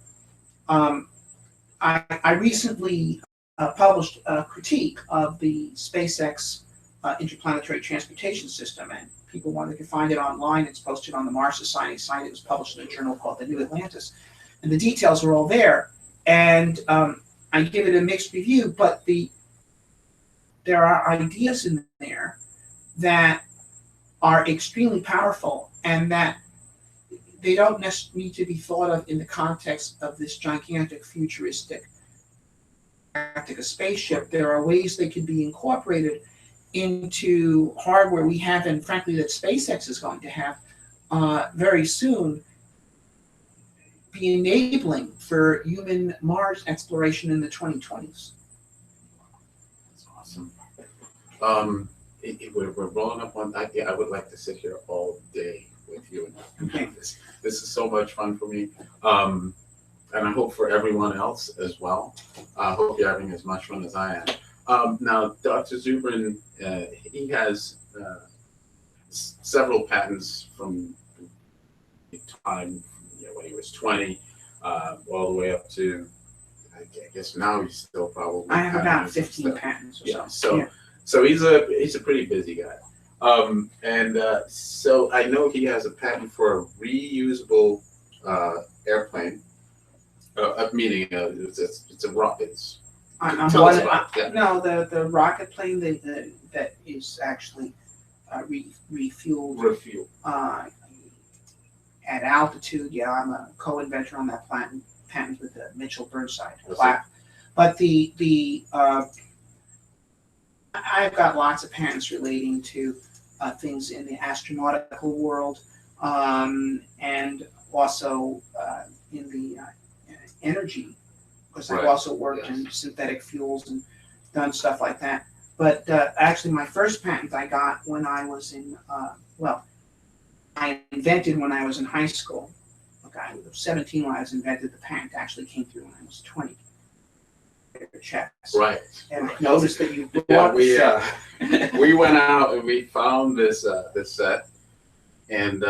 I recently published a critique of the SpaceX interplanetary transportation system, and people wanted to find it online. It's posted on the Mars Society site. It was published in a journal called The New Atlantis, and the details are all there. And I give it a mixed review, but there are ideas in there that are extremely powerful, and that they don't necessarily need to be thought of in the context of this gigantic futuristic spaceship. There are ways they could be incorporated into hardware we have, and frankly that SpaceX is going to have very soon, be enabling for human Mars exploration in the 2020s. That's awesome. We're rolling up on. I would like to sit here all day with you. And this is so much fun for me, and I hope for everyone else as well. I hope you're having as much fun as I am. Now, Dr. Zubrin, he has several patents from the time when he was 20, all the way up to, I guess now he's still probably. I have about 15 patents or so. So he's a pretty busy guy. So I know he has a patent for a reusable airplane, meaning it's a rocket. No, the rocket plane that is actually refueled at altitude. Yeah, I'm a co-inventor on that patent with Mitchell Burnside. But I've got lots of patents relating to things in the astronautical world, and also in the energy, because I've also worked in synthetic fuels and done stuff like that. But actually, my first patent I got when I was in, I invented when I was in high school. Okay, I was 17 when I was invented. The patent actually came through when I was 20. Checks. Right. And I noticed that you we went out and we found this set, and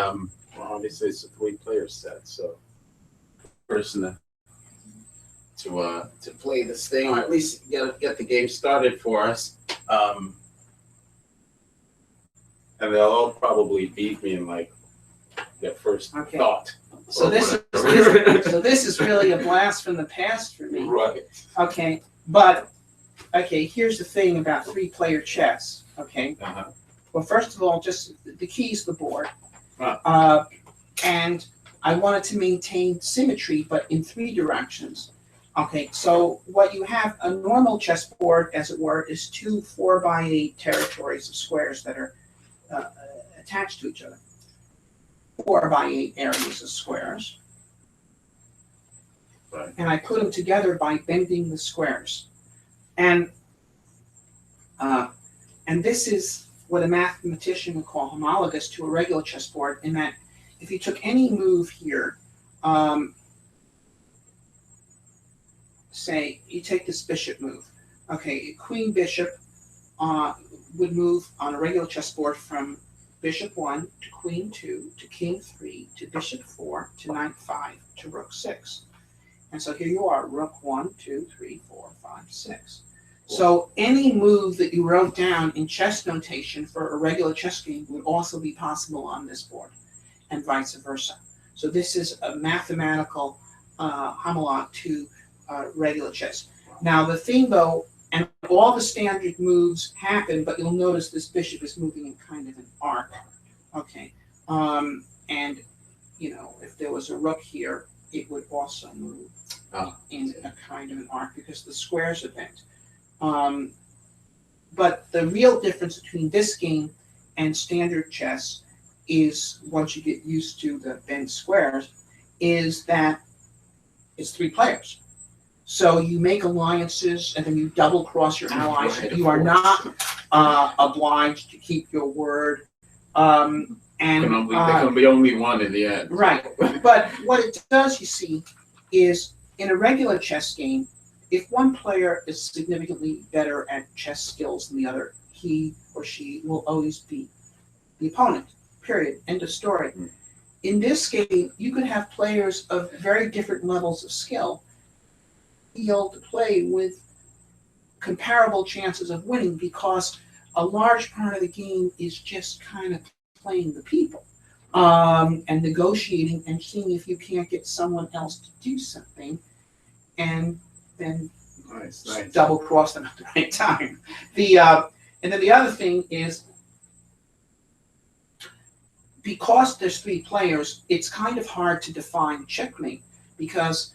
obviously it's a 3-player set, so person to play this thing, or at least get the game started for us. And they'll all probably beat me in like your first Okay. thought. So or this whatever. so this is really a blast from the past for me. Right. Okay, but okay, here's the thing about 3-player chess. Okay, Uh-huh. well, first of all, just the key's the board, Right. and I wanted to maintain symmetry, but in 3 directions. Okay, so what you have, a normal chessboard, as it were, is 2 4x8 territories of squares that are attached to each other. 4x8 areas of squares. Right. And I put them together by bending the squares. And this is what a mathematician would call homologous to a regular chessboard, in that if you took any move here, say you take this bishop move, okay, queen bishop would move on a regular chessboard from bishop 1 to queen 2 to king 3 to bishop 4 to knight 5 to rook 6. And so here you are, rook 1, 2, 3, 4, 5, 6. So any move that you wrote down in chess notation for a regular chess game would also be possible on this board, and vice versa. So this is a mathematical homologue to regular chess. Now the thing though, and all the standard moves happen, but you'll notice this bishop is moving in kind of an arc. Okay, and you know, if there was a rook here, it would also move in a kind of an arc because the squares are bent. But the real difference between this game and standard chess is, once you get used to the bent squares, is that it's 3 players. So you make alliances and then you double cross your allies. Right, You are not obliged to keep your word. And There can be only one in the end. right. But what it does, you see, is in a regular chess game, if one player is significantly better at chess skills than the other, he or she will always beat the opponent, period, end of story. In this game, you could have players of very different levels of skill be able to play with comparable chances of winning, because a large part of the game is just kind of playing the people and negotiating and seeing if you can't get someone else to do something, and then Nice. double cross them at the right time. And then the other thing is, because there's 3 players, it's kind of hard to define checkmate, because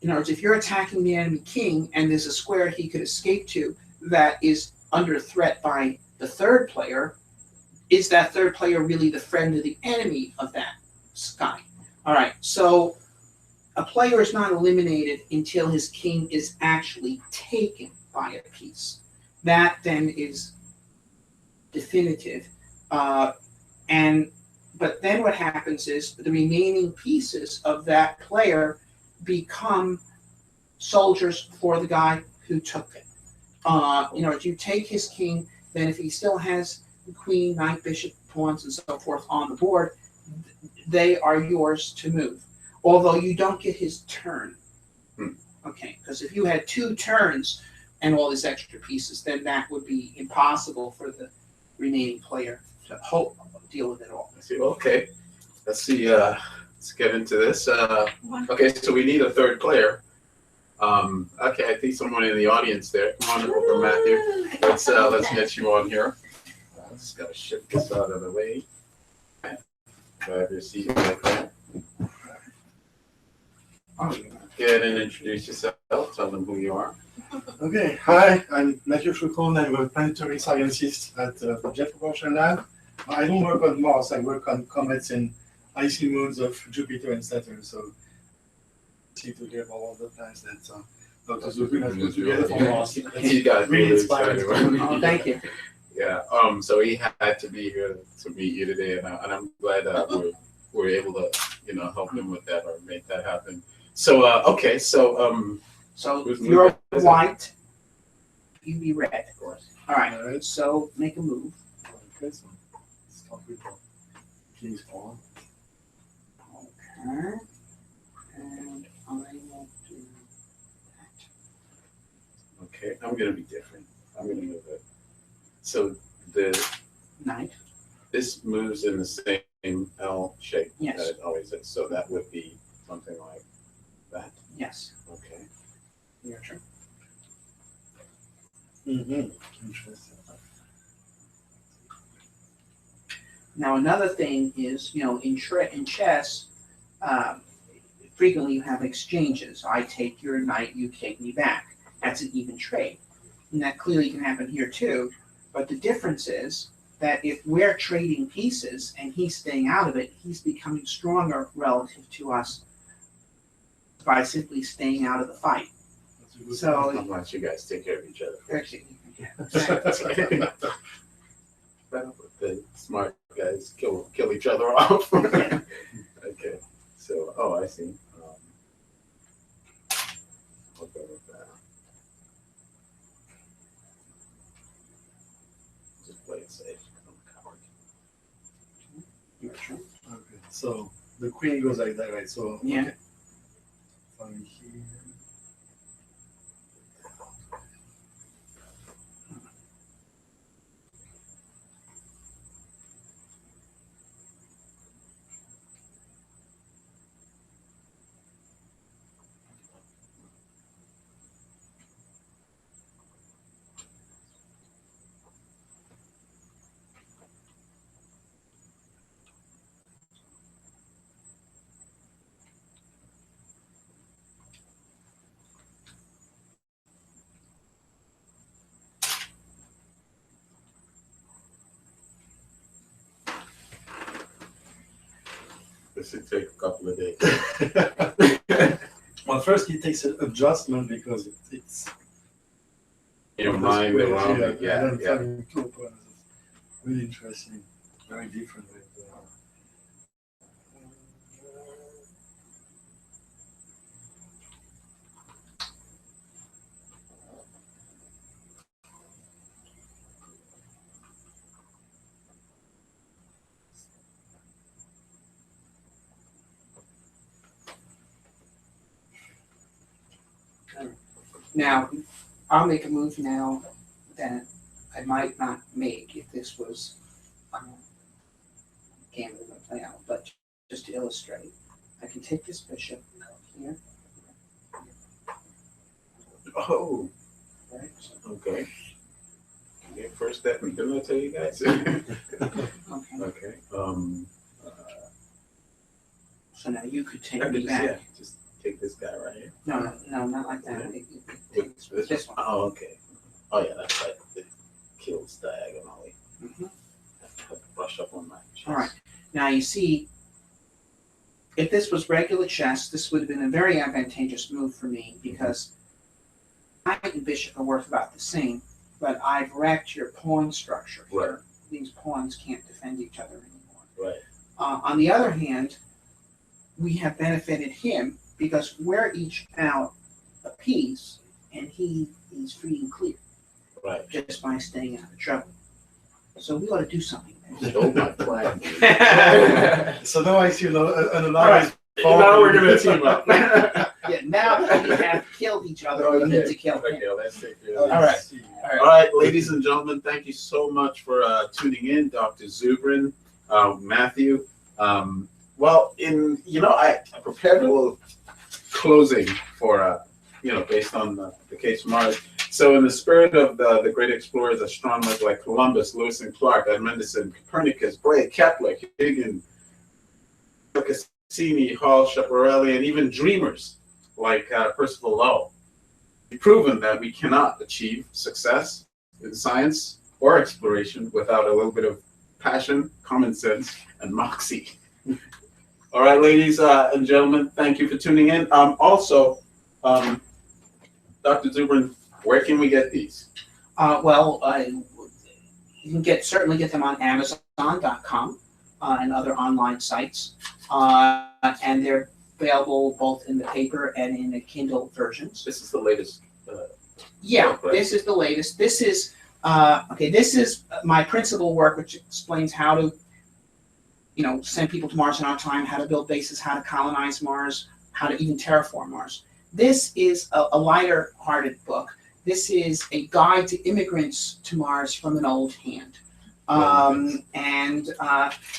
in other words, if you're attacking the enemy king and there's a square he could escape to that is under threat by the 3rd player, is that 3rd player really the friend of the enemy of that guy? All right, so a player is not eliminated until his king is actually taken by a piece. That then is definitive. But then what happens is the remaining pieces of that player become soldiers for the guy who took it. You know, if you take his king, then if he still has the queen, knight, bishop, pawns, and so forth on the board, they are yours to move. Although you don't get his turn. Okay, because if you had 2 turns and all these extra pieces, then that would be impossible for the remaining player to deal with it all. I see. Okay. Let's see. Let's get into this. Okay, so we need a 3rd player. Okay, I think someone in the audience there. Come on over, Matthew. Let's get you on here. Just gotta shift this out of the way. Grab your seat like that. Go ahead and introduce yourself. Tell them who you are. Okay, hi, I'm Matthew Foucault. I'm a planetary scientist at the Jet Propulsion Lab. I don't work on Mars, I work on comets and icy moons of Jupiter and Saturn. So, see to hear about all the plans that Dr. Zubrin has put together for Mars. He got really excited. Oh, thank you. Yeah. So he had to be here to meet you today, and I'm glad we're able to, help him with that or make that happen. So okay, so So who's you're moving? white, you be red. Of course. All right, Alright. so make a move. Okay, so start with the king's pawn. Okay. And I will do that. Okay, I'm gonna be different. I'm gonna move it. So Knight. this moves in the same same L shape Yes. that it always is. So that would be something like that. Yes. Okay. Your turn. Interesting. Now another thing is, in chess, frequently you have exchanges. I take your knight, you take me back. That's an even trade. And that clearly can happen here too. But the difference is that if we're trading pieces and he's staying out of it, he's becoming stronger relative to us by simply staying out of the fight. So How much you guys take care of each other? actually, yeah. The smart guys kill each other off. Okay. So, I see. I'll go with that. Just play it safe. I'm a coward. Your turn. Okay, so the queen goes like that, right? So Yeah. okay. From here. This should take a couple of days. Well, first it takes an adjustment because it's Your mind around it, yeah, and then yeah. finding two opponents is really interesting, very different with Now, I'll make a move now that I might not make if this was a game we're going to play out, but just to illustrate, I can take this bishop here, Oh, right? So, okay. Okay, first step, didn't I tell you guys? okay. Okay. So now you could take I me could back. just take this guy right here. No, not like that. This one. Oh, okay. Oh, yeah, that's right. It kills diagonally. Mhm. I have to brush up on my chest. All right. Now you see, if this was regular chess, this would have been a very advantageous move for me because knight and bishop are worth about the same, but I've wrecked your pawn structure here. Right. These pawns can't defend each other anymore. Right. On the other hand, we have benefited him because we're each out a piece, and he's free and clear Right. just by staying out of trouble. So we ought to do something. Stole my plan. so now I see an All alliance. Now we're gonna team up. Yeah, now that we have killed each other, we need to kill him. Okay, let's take care All of this. right. All right, ladies and gentlemen, thank you so much for tuning in, Dr. Zubrin, Matthew. I prepared a little closing for, based on the case from Mars. So in the spirit of the great explorers, astronomers like Columbus, Lewis and Clark, Edmundson, Copernicus, Bray, Kepler, Huygens, Cassini, Hall, Schiaparelli, and even dreamers like Percival Lowell, we've proven that we cannot achieve success in science or exploration without a little bit of passion, common sense, and moxie. All right, ladies and gentlemen, thank you for tuning in. Also, Dr. Zubrin, where can we get these? You can certainly get them on Amazon.com and other online sites, and they're available both in the paper and in the Kindle versions. This is the latest. Yeah, Right. this is the latest. This is this is my principal work, which explains how to, send people to Mars in our time, how to build bases, how to colonize Mars, how to even terraform Mars. This is a lighter-hearted book. This is a guide to immigrants to Mars from an old hand. And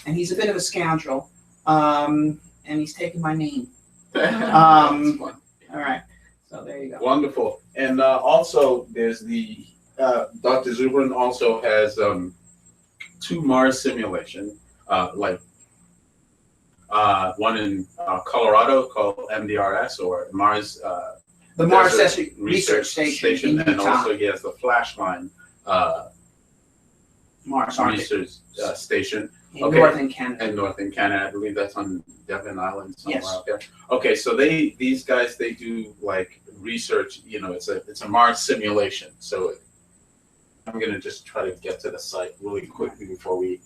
he's a bit of a scoundrel, and he's taken my name. That's fun. All right, so there you go. Wonderful. And also, there's the Dr. Zubrin also has 2 Mars simulation, one in Colorado called MDRS, or Mars The Mars Desert Research Station in and Utah. also he has the Flashline Mars Arctic Research Station in okay. northern Canada. in northern Canada. I believe that's on Devon Island somewhere Yes. out there. Okay, so these guys they do like research. You know, it's a Mars simulation. So I'm gonna just try to get to the site really quickly before we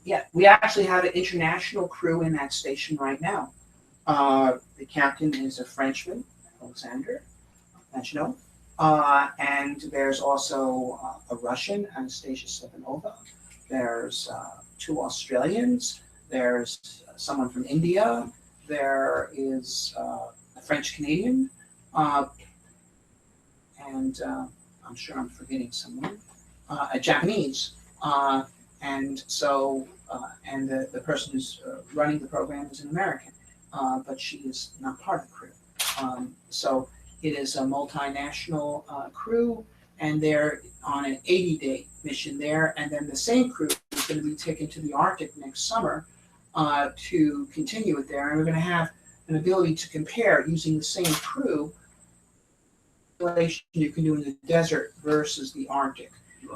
Yeah, we actually have an international crew in that station right now. The captain is a Frenchman, Alexander, as you know. And there's also a Russian, Anastasia Stepanova. There's 2 Australians. There's someone from India. There is a French Canadian. And I'm sure I'm forgetting someone. A Japanese. And so, and the person who's running the program is an American, but she is not part of the crew. So it is a multinational crew, and they're on an 80-day mission there. And then the same crew is going to be taken to the Arctic next summer to continue it there. And we're going to have an ability to compare using the same crew simulation you can do in the desert versus the Arctic.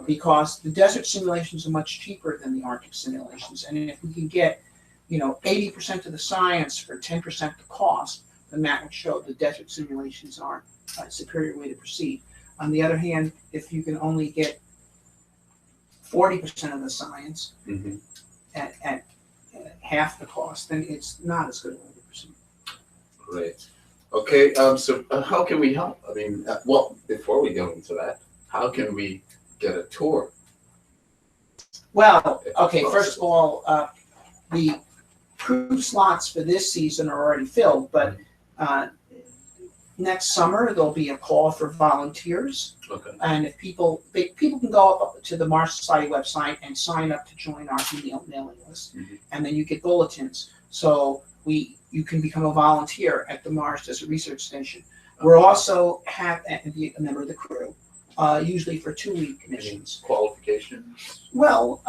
Because the desert simulations are much cheaper than the Arctic simulations. And if we can get, 80% of the science for 10% the cost, then that would show the desert simulations are a superior way to proceed. On the other hand, if you can only get 40% of the science at half the cost, then it's not as good a way to proceed. Great. Okay. So how can we help? I mean, well, before we go into that, how can we get a tour? Well, okay, first of all, the crew slots for this season are already filled, but next summer there'll be a call for volunteers. Okay. And if people can go up to the Mars Society website and sign up to join our mailing list, and then you get bulletins. So you can become a volunteer at the Mars Desert Research Station. We're also be a member of the crew. Usually for 2-week missions. Qualifications? Well,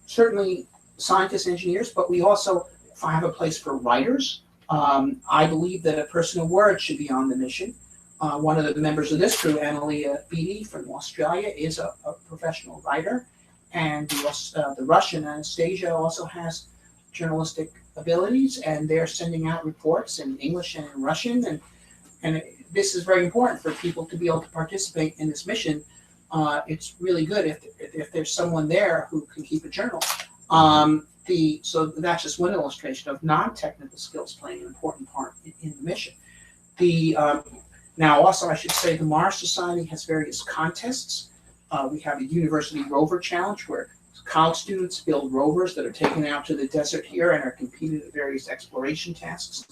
certainly scientists, engineers, but we also have a place for writers. I believe that a person of words should be on the mission. One of the members of this crew, Analia Beatty from Australia, is a professional writer. And the Russian, Anastasia, also has journalistic abilities, and they're sending out reports in English and in Russian. And this is very important for people to be able to participate in this mission. It's really good if there's someone there who can keep a journal. So that's just one illustration of non-technical skills playing an important part in the mission. Now also I should say the Mars Society has various contests. We have a University Rover Challenge where college students build rovers that are taken out to the desert here and are competing at various exploration tasks.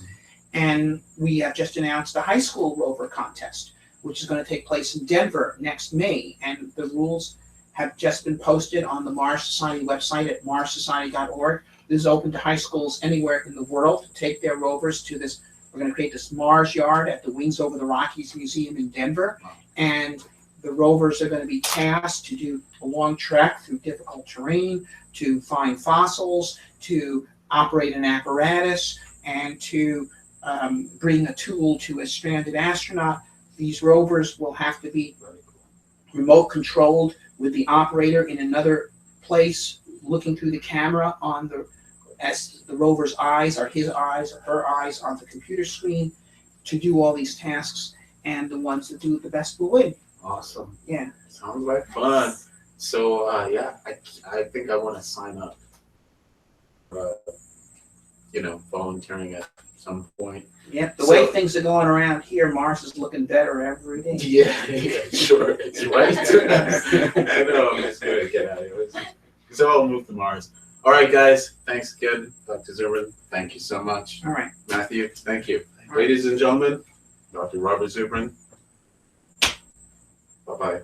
And we have just announced a high school rover contest, which is going to take place in Denver next May. And the rules have just been posted on the Mars Society website at marssociety.org. This is open to high schools anywhere in the world to take their rovers to this. We're going to create this Mars Yard at the Wings Over the Rockies Museum in Denver. And the rovers are going to be tasked to do a long trek through difficult terrain, to find fossils, to operate an apparatus, and to bring a tool to a stranded astronaut. These rovers will have to be remote controlled with the operator in another place, looking through the camera as the rover's eyes or his eyes or her eyes on the computer screen to do all these tasks, and the ones that do it the best will win. Awesome. Yeah. Sounds like fun. So yeah, I think I want to sign up for, volunteering at some point. Yeah, the way things are going around here, Mars is looking better every day. Yeah, sure. It's right. I know, I'm just going to get out of here. So I'll move to Mars. All right, guys. Thanks again, Dr. Zubrin. Thank you so much. All right. Matthew, thank you. Ladies and gentlemen, Dr. Robert Zubrin. Bye-bye.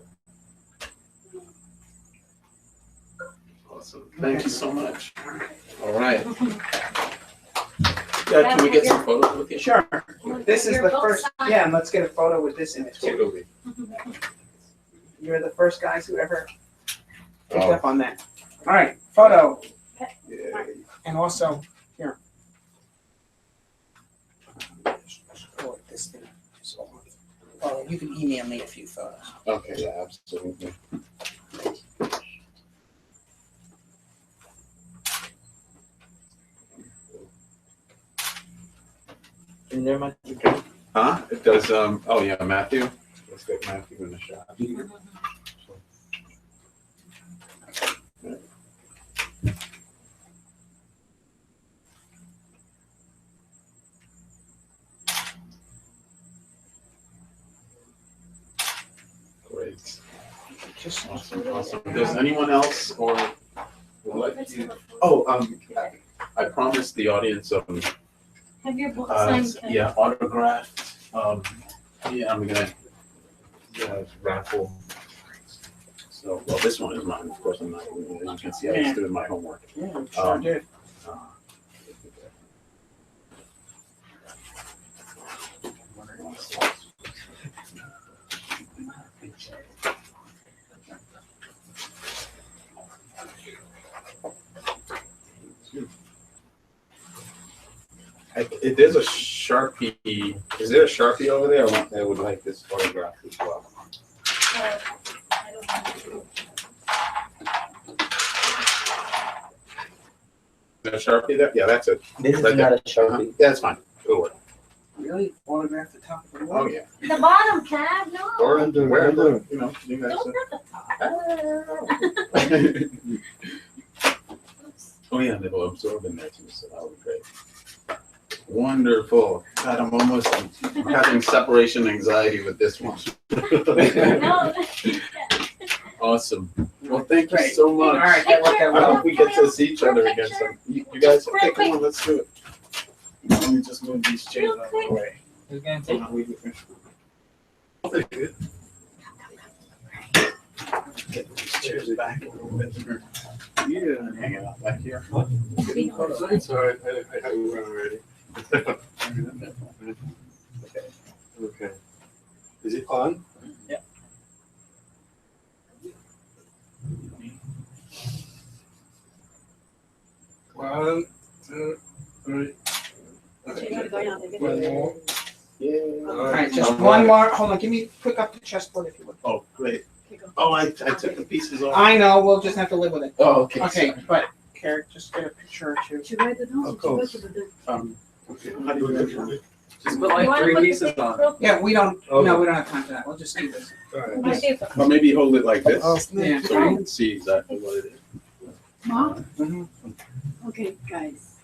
Awesome. Thank you so much. All right. Yeah, can we get some photos with you? Sure. This is You're the both first, signed. yeah, and let's get a photo with this image too. Totally. You're the first guys who ever picked Oh. up on that. All right, photo, Yeah. and also, here. Just forward this thing. So, well, you can email me a few photos. Okay, yeah, absolutely. In there, my Huh? It does, oh yeah, Matthew. Let's get Matthew in the shot. Great. Just, Awesome, awesome. If there's anyone else or would like you, oh, I promised the audience, Have your book signed. Ken? yeah, autographed, yeah, I'm gonna, raffle. So, well, this one is mine, of course, I'm not, as you can see, I was doing my homework. yeah, sure did. If there's a Sharpie, is there a Sharpie over there? I would like this photograph as well. I don't know. Is there a Sharpie there? Yeah, that's it. This is Right not there. a Sharpie. Yeah, that's fine. It'll work. Really? Autograph the top of the Oh, wall? yeah. The bottom, Cab, no. Or wherever, you know, you guys. Don't hurt the top. Oh, yeah, and it'll absorb in there too, so that'll be great. Wonderful. God, I'm having separation anxiety with this one. No. Awesome. Well, thank you Great. so much. All right, that worked out I well. hope we get to see each other again. Picture. You guys, okay, Real come on, quick. let's do it. Let me just move these chairs out of the way. It's gonna take Get these chairs back a little bit. Yeah, hang it out back here. It's all right, I have one already. Okay. Is it on? Yeah. One, two, three. Okay. One more. Yeah. All right, just one more, hold on, give me, pick up the chessboard if you would. Oh, great. Oh, I took the pieces off. I know, we'll just have to live with it. Oh, okay. Okay, sorry. but, Carrie, just get a picture or two. Of course. Okay. How do you do it? Just put You like wanna three put the pieces picture on. real quick? Yeah, we don't, Okay. no, we don't have time for that, we'll just do this. All right. My favorite. Or maybe hold it like this, Oh, Yeah. so we can see exactly what it is. Mom? Mhm. Okay, guys.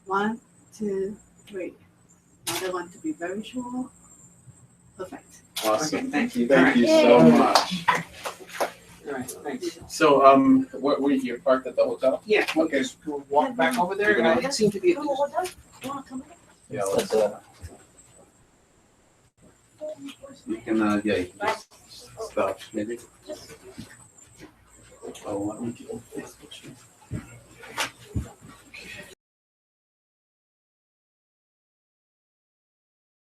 1, 2, 3. Another one to be very sure. Perfect. Awesome. Okay, thank you. Thank you Yay. so much. All right, thanks. So, what were you parked at the hotel? Yeah, okay, we'll walk back over there, and it seemed to be, Come on, what you wanna come in? Yeah, But, let's, you can, yeah, you can just stop, maybe. Oh, let me get this picture.